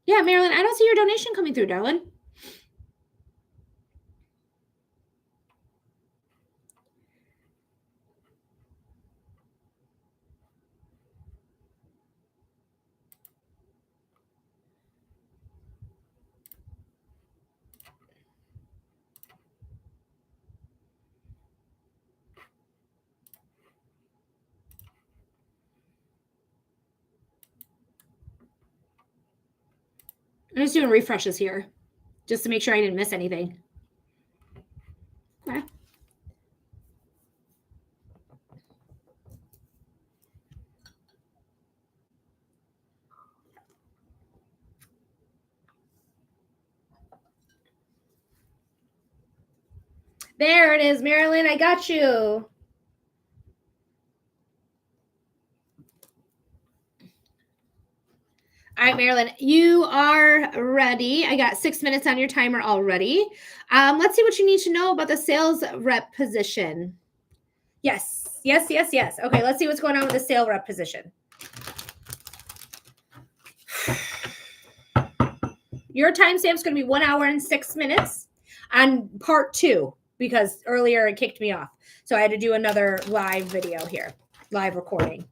Yeah, Marilyn, I don't see your donation coming through, darling. I'm just doing refreshes here just to make sure I didn't miss anything. Okay. There it is, Marilyn. I got you. All right, Marilyn, you are ready. I got 6 minutes on your timer already. Let's see what you need to know about the sales rep position. Yes. Okay, let's see what's going on with the sales rep position. Your timestamp is going to be 1 hour and 6 minutes on part 2 because earlier it kicked me off. So I had to do another live video here, live recording.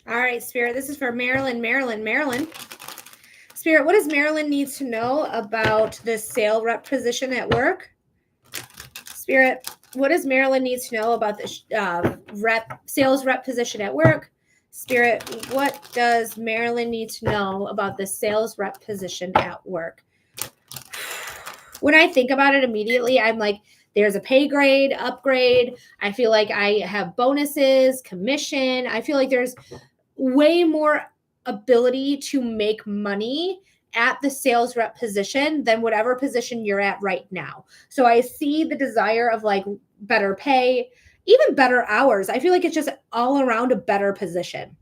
All right, Spirit, this is for Marilyn. Spirit, what does Marilyn need to know about the sales rep position at work? Spirit, what does Marilyn need to know about the sales rep position at work? Spirit, what does Marilyn need to know about the sales rep position at work? When I think about it immediately, I'm like, there's a pay grade, upgrade. I feel like I have bonuses, commission. I feel like there's way more ability to make money at the sales rep position than whatever position you're at right now. So I see the desire of like better pay, even better hours. I feel like it's just all around a better position.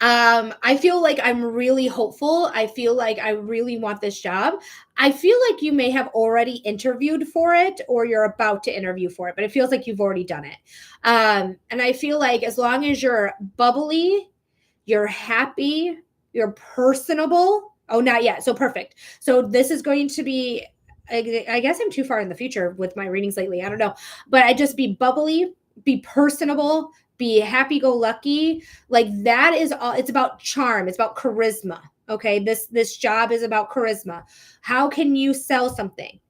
I feel like I'm really hopeful. I feel like I really want this job. I feel like you may have already interviewed for it or you're about to interview for it, but it feels like you've already done it. And I feel like as long as you're bubbly, you're happy, you're personable. Oh, not yet. So perfect. So this is going to be, I guess I'm too far in the future with my readings lately. I don't know, but I just be bubbly, be personable, be happy-go-lucky. Like that is all. It's about charm. It's about charisma. Okay. This job is about charisma. How can you sell something?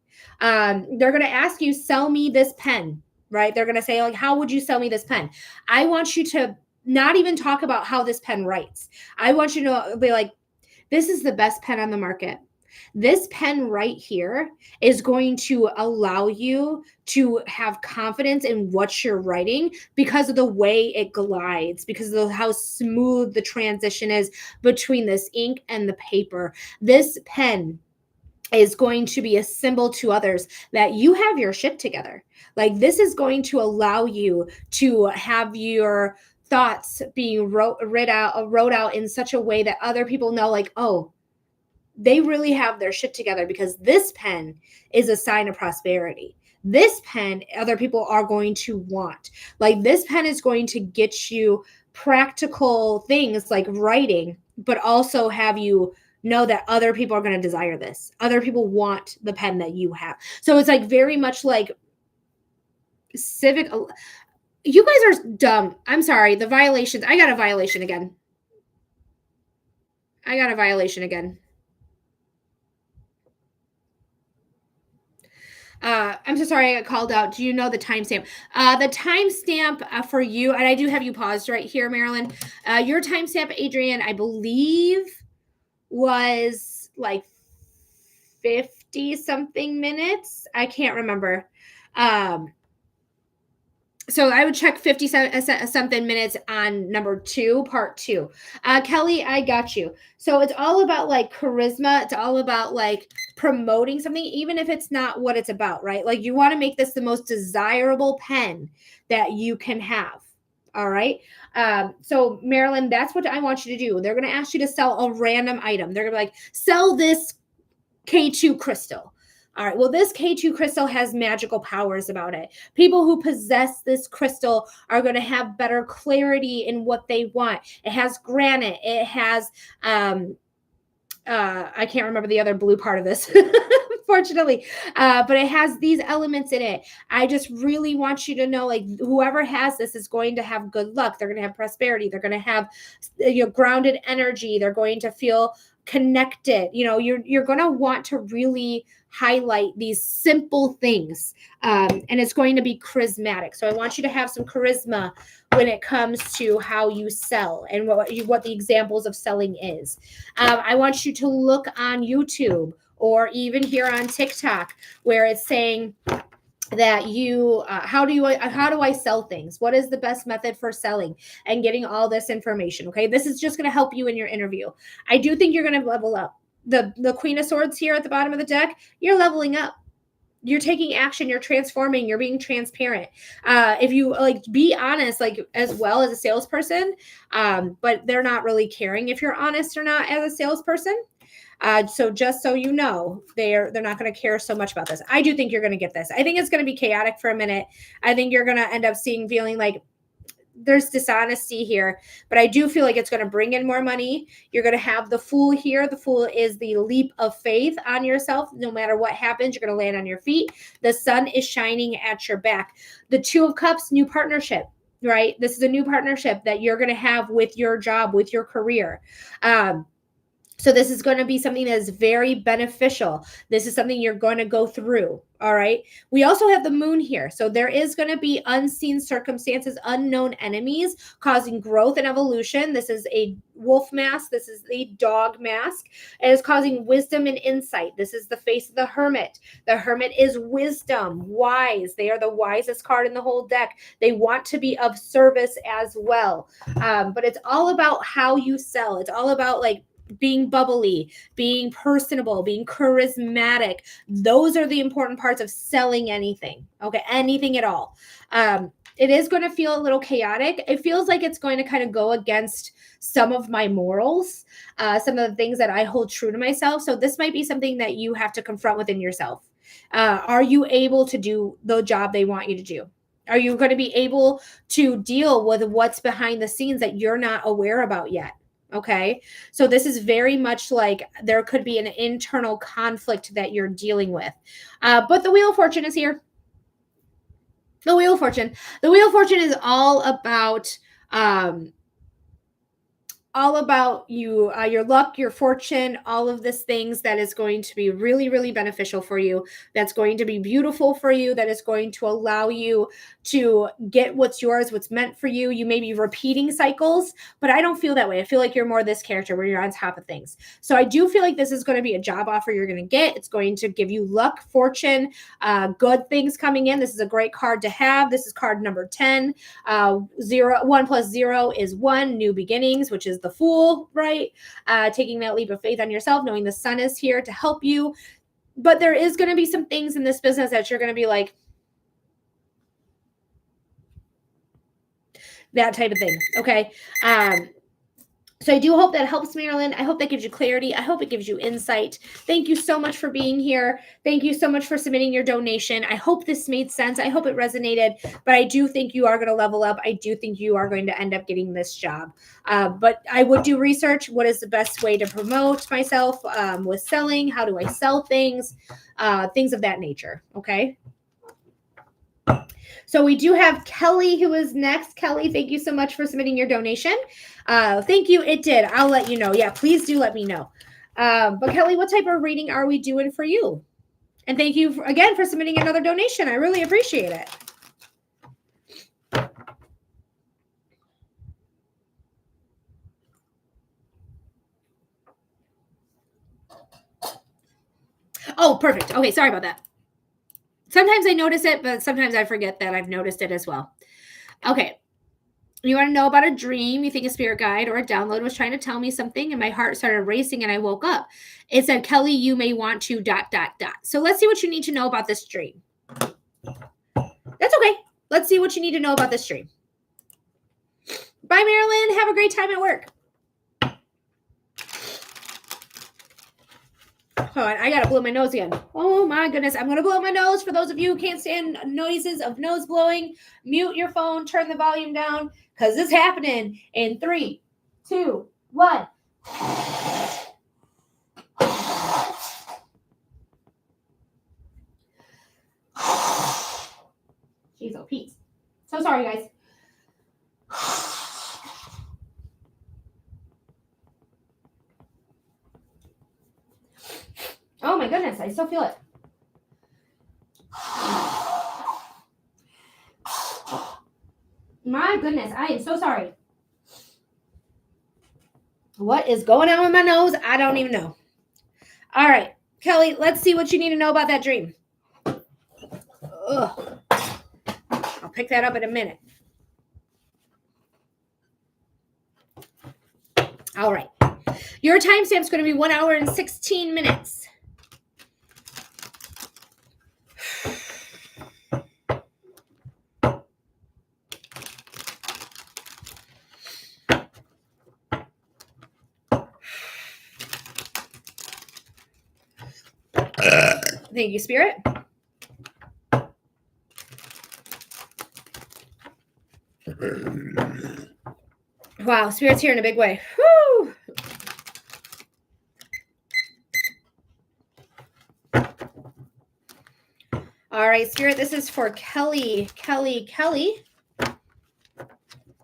They're going to ask you, sell me this pen, right? They're going to say like, how would you sell me this pen? I want you to not even talk about how this pen writes. I want you to be like, this is the best pen on the market. This pen right here is going to allow you to have confidence in what you're writing because of the way it glides, because of how smooth the transition is between this ink and the paper. This pen is going to be a symbol to others that you have your shit together. Like this is going to allow you to have your thoughts being wrote out in such a way that other people know like, oh, they really have their shit together because this pen is a sign of prosperity. This pen, other people are going to want. Like this pen is going to get you practical things like writing, but also have you know that other people are going to desire this. Other people want the pen that you have. So it's like very much like civic. You guys are dumb. I'm sorry. The violations. I got a violation again. I'm so sorry I got called out. Do you know the timestamp? The timestamp for you, and I do have you paused right here, Marilyn. Your timestamp, Adrian, I believe was like 50 something minutes. I can't remember. So I would check 50 something minutes on number 2, part 2. Kelly, I got you. So it's all about like charisma. It's all about like promoting something, even if it's not what it's about, right? Like you want to make this the most desirable pen that you can have. All right. So Marilyn, that's what I want you to do. They're going to ask you to sell a random item. They're going to be like, sell this K2 crystal. All right. Well, this K2 crystal has magical powers about it. People who possess this crystal are going to have better clarity in what they want. It has granite. It has, I can't remember the other blue part of this. unfortunately. But it has these elements in it. I just really want you to know, like, whoever has this is going to have good luck. They're going to have prosperity. They're going to have, grounded energy. They're going to feel connected. You're going to want to really highlight these simple things, and it's going to be charismatic. So I want you to have some charisma when it comes to how you sell and what the examples of selling is. I want you to look on YouTube or even here on TikTok where it's saying that how do I sell things? What is the best method for selling and getting all this information? Okay, this is just going to help you in your interview. I do think you're going to level up. The Queen of Swords here at the bottom of the deck, you're leveling up. You're taking action, you're transforming, you're being transparent. If you be honest, as well as a salesperson, but they're not really caring if you're honest or not as a salesperson. So just so you know, they're not going to care so much about this. I do think you're going to get this. I think it's going to be chaotic for a minute. I think you're going to end up feeling like there's dishonesty here, but I do feel like it's going to bring in more money. You're going to have the Fool here. The Fool is the leap of faith on yourself. No matter what happens, you're going to land on your feet. The sun is shining at your back. The Two of Cups, new partnership, right? This is a new partnership that you're going to have with your job, with your career. So this is going to be something that is very beneficial. This is something you're going to go through. All right. We also have the Moon here. So there is going to be unseen circumstances, unknown enemies causing growth and evolution. This is a wolf mask. This is the dog mask. It is causing wisdom and insight. This is the face of the Hermit. The Hermit is wisdom, wise. They are the wisest card in the whole deck. They want to be of service as well. But it's all about how you sell. It's all about being bubbly, being personable, being charismatic. Those are the important parts of selling anything. Okay. Anything at all. It is going to feel a little chaotic. It feels like it's going to kind of go against some of my morals, some of the things that I hold true to myself. So this might be something that you have to confront within yourself. Are you able to do the job they want you to do? Are you going to be able to deal with what's behind the scenes that you're not aware about yet? Okay. So this is very much like there could be an internal conflict that you're dealing with. But the Wheel of Fortune is here. The Wheel of Fortune. The Wheel of Fortune is all about you, your luck, your fortune, all of these things that is going to be really, really beneficial for you. That's going to be beautiful for you. That is going to allow you to get what's yours, what's meant for you. You may be repeating cycles, but I don't feel that way. I feel like you're more this character where you're on top of things. So I do feel like this is going to be a job offer you're going to get. It's going to give you luck, fortune, good things coming in. This is a great card to have. This is card number 10. 1 plus 0 is 1, new beginnings, which is the Fool, right? Taking that leap of faith on yourself, knowing the sun is here to help you. But there is going to be some things in this business that you're going to be like, that type of thing. Okay. So I do hope that helps, Marilyn. I hope that gives you clarity. I hope it gives you insight. Thank you so much for being here. Thank you so much for submitting your donation. I hope this made sense. I hope it resonated, but I do think you are going to level up. I do think you are going to end up getting this job. But I would do research. What is the best way to promote myself with selling? How do I sell things? Things of that nature. Okay. So we do have Kelly who is next. Kelly, thank you so much for submitting your donation. Thank you. It did. I'll let you know. Yeah, please do let me know. But Kelly, what type of reading are we doing for you? And thank you again for submitting another donation. I really appreciate it. Oh, perfect. Okay, sorry about that. Sometimes I notice it, but sometimes I forget that I've noticed it as well. Okay. You want to know about a dream? You think a spirit guide or a download was trying to tell me something and my heart started racing and I woke up. It said, Kelly, you may want to ... So let's see what you need to know about this dream. That's okay. Let's see what you need to know about this dream. Bye, Marilyn. Have a great time at work. Hold on, I gotta blow my nose again. Oh my goodness, I'm gonna blow my nose. For those of you who can't stand noises of nose blowing, mute your phone, turn the volume down, because it's happening in 3, 2, 1. Jeez, oh Pete. So sorry, guys. Oh my goodness, I still feel it. My goodness, I am so sorry. What is going on with my nose? I don't even know. All right, Kelly, let's see what you need to know about that dream. Ugh. I'll pick that up in a minute. All right. Your timestamp is going to be 1 hour and 16 minutes. Thank you, Spirit. Wow, Spirit's here in a big way. Woo! All right, Spirit, this is for Kelly. Kelly.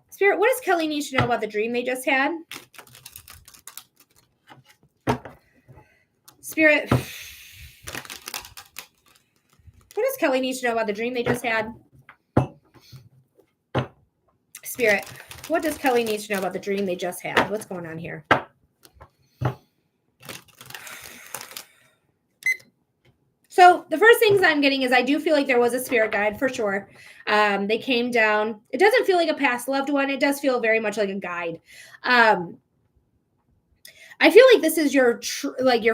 Spirit, what does Kelly need to know about the dream they just had? Spirit, what does Kelly need to know about the dream they just had? Spirit, what does Kelly need to know about the dream they just had? What's going on here? So the first things I'm getting is I do feel like there was a spirit guide for sure. They came down. It doesn't feel like a past loved one. It does feel very much like a guide. I feel like this is your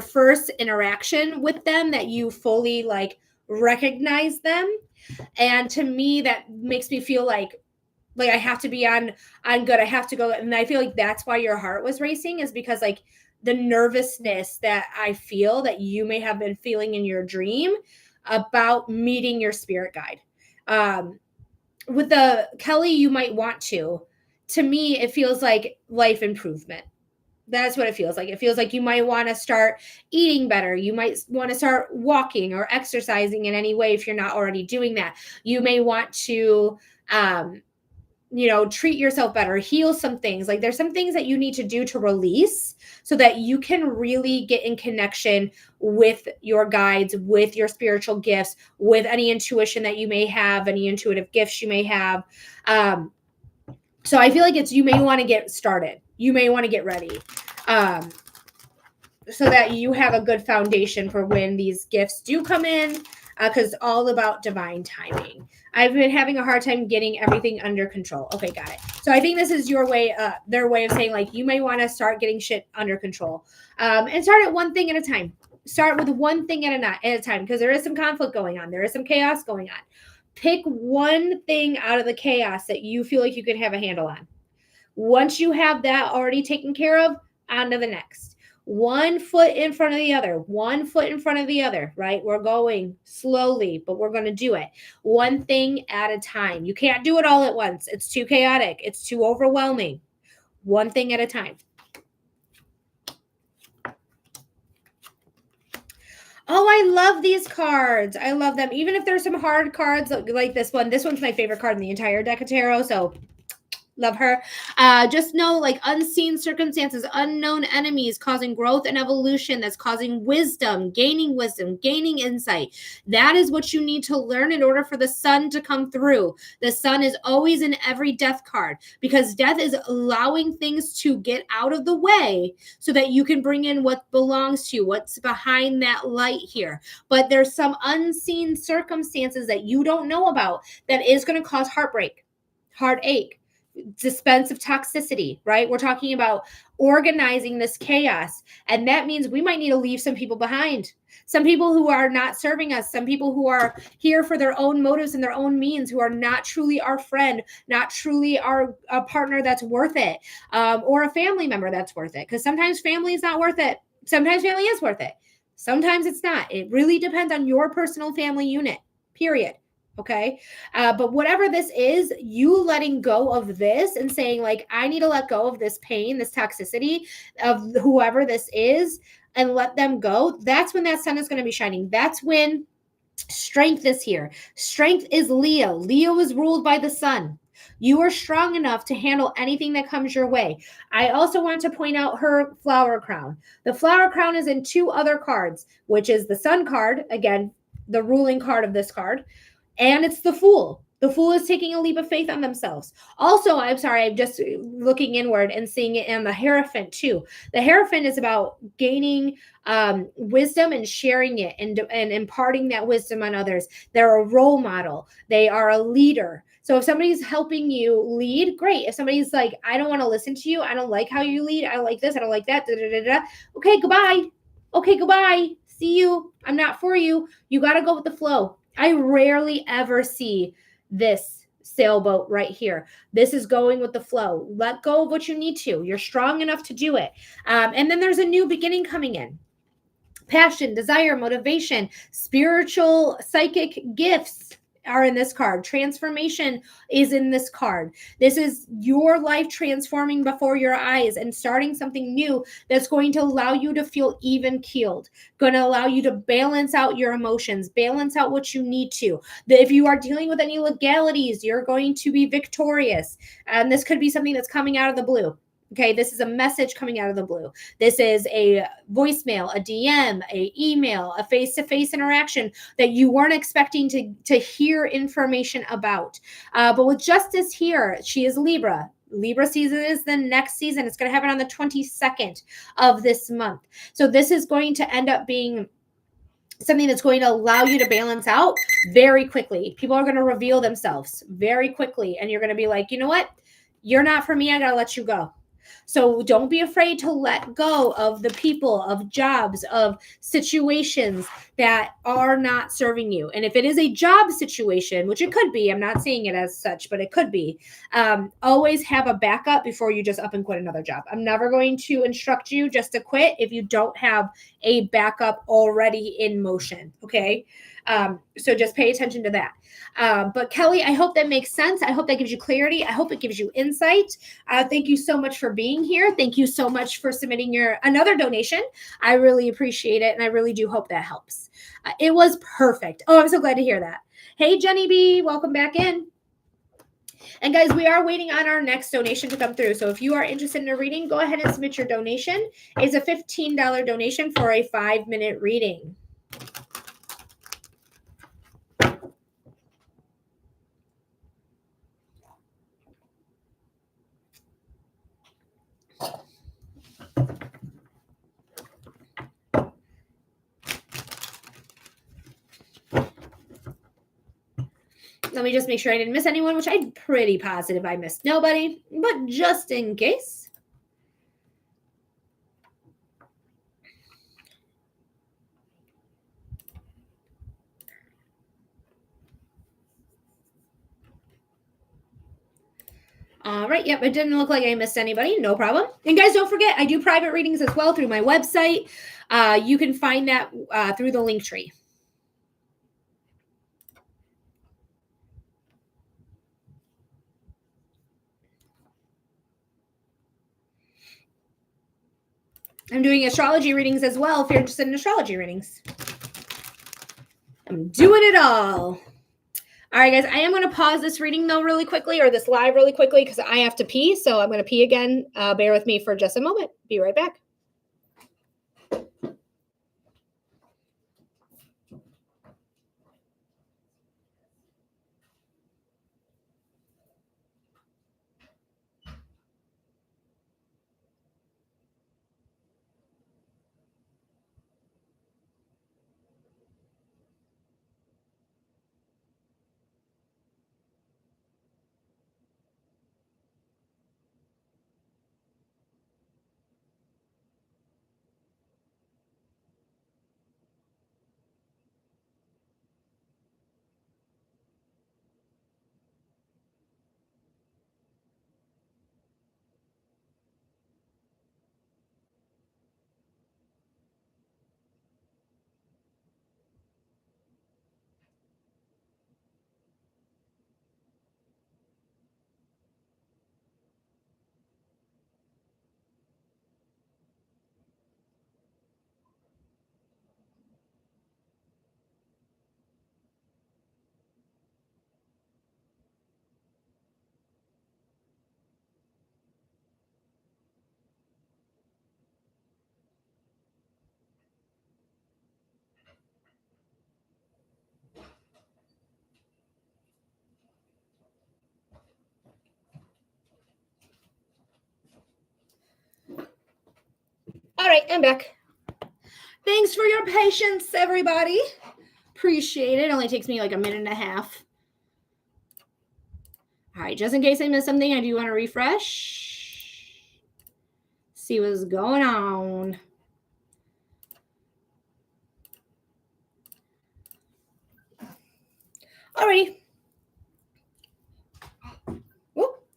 first interaction with them, that you fully like recognize them. And to me, that makes me feel like I have to be on good. I have to go. And I feel like that's why your heart was racing, is because like the nervousness that I feel that you may have been feeling in your dream about meeting your spirit guide. With the Kelly, you might want to me, it feels like life improvement. That's what it feels like. It feels like you might want to start eating better. You might want to start walking or exercising in any way if you're not already doing that. You may want to, treat yourself better, heal some things. Like there's some things that you need to do to release so that you can really get in connection with your guides, with your spiritual gifts, with any intuition that you may have, any intuitive gifts you may have. So I feel like you may want to get started. You may want to get ready so that you have a good foundation for when these gifts do come in, because it's all about divine timing. I've been having a hard time getting everything under control. Okay, got it. So I think this is your way, their way of saying like, you may want to start getting shit under control, and start at one thing at a time. Start with one thing at a time, because there is some conflict going on. There is some chaos going on. Pick one thing out of the chaos that you feel like you can have a handle on. Once you have that already taken care of, on to the next. 1 foot in front of the other, 1 foot in front of the other, right? We're going slowly, but we're going to do it. One thing at a time. You can't do it all at once. It's too chaotic. It's too overwhelming. One thing at a time. Oh, I love these cards. I love them. Even if there's some hard cards like this one. This one's my favorite card in the entire deck of tarot, so love her. Just know, like, unseen circumstances, unknown enemies causing growth and evolution. That's causing wisdom, gaining insight. That is what you need to learn in order for the sun to come through. The sun is always in every death card, because death is allowing things to get out of the way so that you can bring in what belongs to you, what's behind that light here. But there's some unseen circumstances that you don't know about that is going to cause heartache, dispense of toxicity, right? We're talking about organizing this chaos. And that means we might need to leave some people behind. Some people who are not serving us, some people who are here for their own motives and their own means, who are not truly our friend, not truly a partner that's worth it, or a family member that's worth it. Because sometimes family is not worth it. Sometimes family is worth it. Sometimes it's not. It really depends on your personal family unit, period. Okay. But whatever this is, you letting go of this and saying like, I need to let go of this pain, this toxicity of whoever this is, and let them go. That's when that sun is going to be shining. That's when Strength is here. Strength is Leo. Leo is ruled by the sun. You are strong enough to handle anything that comes your way. I also want to point out her flower crown. The flower crown is in 2 other cards, which is the sun card, again, the ruling card of this card, and it's the Fool. The Fool is taking a leap of faith on themselves. Also, I'm sorry, I'm just looking inward and seeing it in the Hierophant too. The Hierophant is about gaining wisdom and sharing it and imparting that wisdom on others. They're a role model. They are a leader. So if somebody's helping you lead, great. If somebody's like, I don't want to listen to you, I don't like how you lead, I don't like this, I don't like that, okay, goodbye. Okay, goodbye. See you. I'm not for you. You got to go with the flow. I rarely ever see this sailboat right here. This is going with the flow. Let go of what you need to. You're strong enough to do it. And then there's a new beginning coming in. Passion, desire, motivation, spiritual, psychic gifts are in this card. Transformation is in this card. This is your life transforming before your eyes and starting something new that's going to allow you to feel even keeled, going to allow you to balance out your emotions, balance out what you need to. If you are dealing with any legalities, you're going to be victorious. And this could be something that's coming out of the blue. Okay, this is a message coming out of the blue. This is a voicemail, a DM, a email, a face-to-face interaction that you weren't expecting to hear information about. But with Justice here, she is Libra. Libra season is the next season. It's going to happen on the 22nd of this month. So this is going to end up being something that's going to allow you to balance out very quickly. People are going to reveal themselves very quickly. And you're going to be like, you know what? You're not for me. I got to let you go. So don't be afraid to let go of the people, of jobs, of situations that are not serving you. And if it is a job situation, which it could be, I'm not saying it as such, but it could be, always have a backup before you just up and quit another job. I'm never going to instruct you just to quit if you don't have a backup already in motion. Okay. So just pay attention to that. But Kelly, I hope that makes sense. I hope that gives you clarity. I hope it gives you insight. Thank you so much for being here. Thank you so much for submitting another donation. I really appreciate it. And I really do hope that helps. It was perfect. Oh, I'm so glad to hear that. Hey, Jenny B, welcome back in. And guys, we are waiting on our next donation to come through. So if you are interested in a reading, go ahead and submit your donation. It's a $15 donation for a 5-minute reading. Let me just make sure I didn't miss anyone, which I'm pretty positive I missed nobody, but just in case. All right. Yep. It didn't look like I missed anybody. No problem. And guys, don't forget, I do private readings as well through my website. You can find that through the link tree. I'm doing astrology readings as well if you're interested in astrology readings. I'm doing it all. All right, guys, I am going to pause this reading, though, really quickly, or this live really quickly, because I have to pee. So I'm going to pee again. Bear with me for just a moment. Be right back. right, I'm back. Thanks for your patience, everybody. Appreciate it. It only takes me like a minute and a half. All right, just in case I missed something, I do want to refresh. See what's going on. Alrighty. Whoop.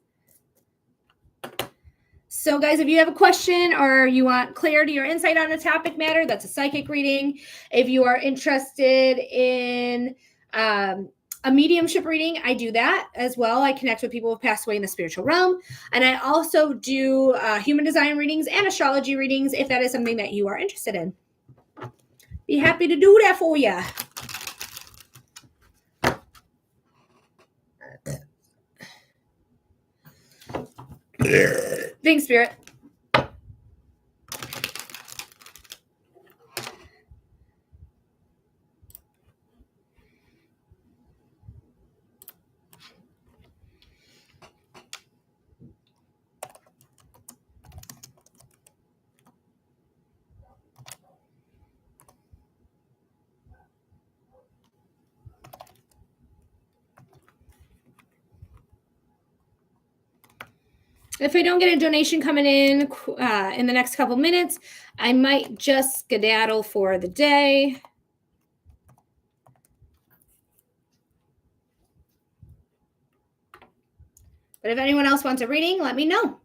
So guys, if you have a question or you want clarity or insight on a topic matter, that's a psychic reading. If you are interested in a mediumship reading, I do that as well. I connect with people who have passed away in the spiritual realm. And I also do human design readings and astrology readings if that is something that you are interested in. Be happy to do that for you. Thanks, Spirit. If I don't get a donation coming in the next couple minutes, I might just skedaddle for the day. But if anyone else wants a reading, let me know.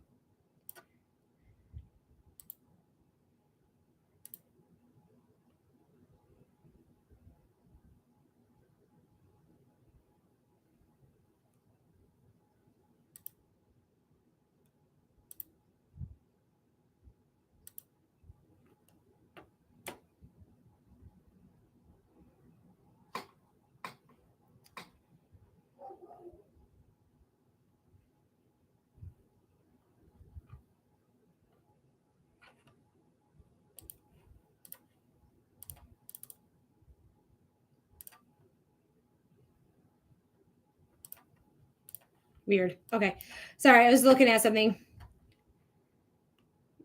Weird. Okay. Sorry, I was looking at something.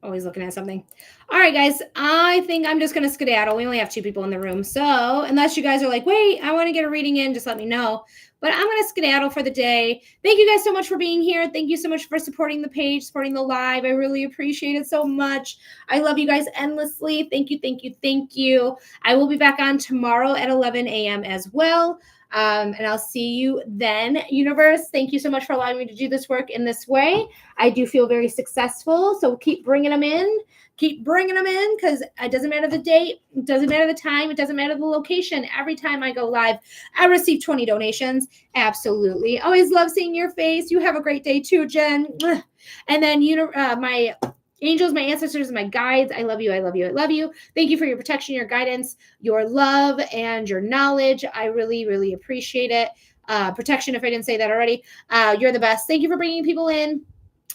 Always looking at something. All right, guys. I think I'm just going to skedaddle. We only have 2 people in the room. So unless you guys are like, wait, I want to get a reading in, just let me know. But I'm going to skedaddle for the day. Thank you guys so much for being here. Thank you so much for supporting the page, supporting the live. I really appreciate it so much. I love you guys endlessly. Thank you, thank you, thank you. I will be back on tomorrow at 11 a.m. as well. And I'll see you then, universe. Thank you so much for allowing me to do this work in this way. I do feel very successful. So keep bringing them in. Keep bringing them in because it doesn't matter the date. It doesn't matter the time. It doesn't matter the location. Every time I go live, I receive 20 donations. Absolutely. Always love seeing your face. You have a great day too, Jen. And then, my angels, my ancestors, my guides, I love you. I love you. I love you. Thank you for your protection, your guidance, your love, and your knowledge. I really, really appreciate it. Protection, if I didn't say that already. You're the best. Thank you for bringing people in.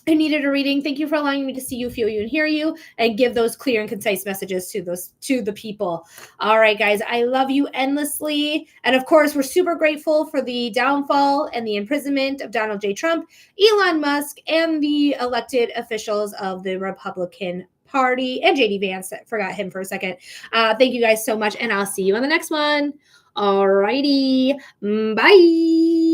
I needed a reading. Thank you for allowing me to see you, feel you, and hear you, and give those clear and concise messages to the people. All right, guys, I love you endlessly. And of course, we're super grateful for the downfall and the imprisonment of Donald J. Trump, Elon Musk, and the elected officials of the Republican Party, and JD Vance. I forgot him for a second. Thank you guys so much, and I'll see you on the next one. All righty. Bye.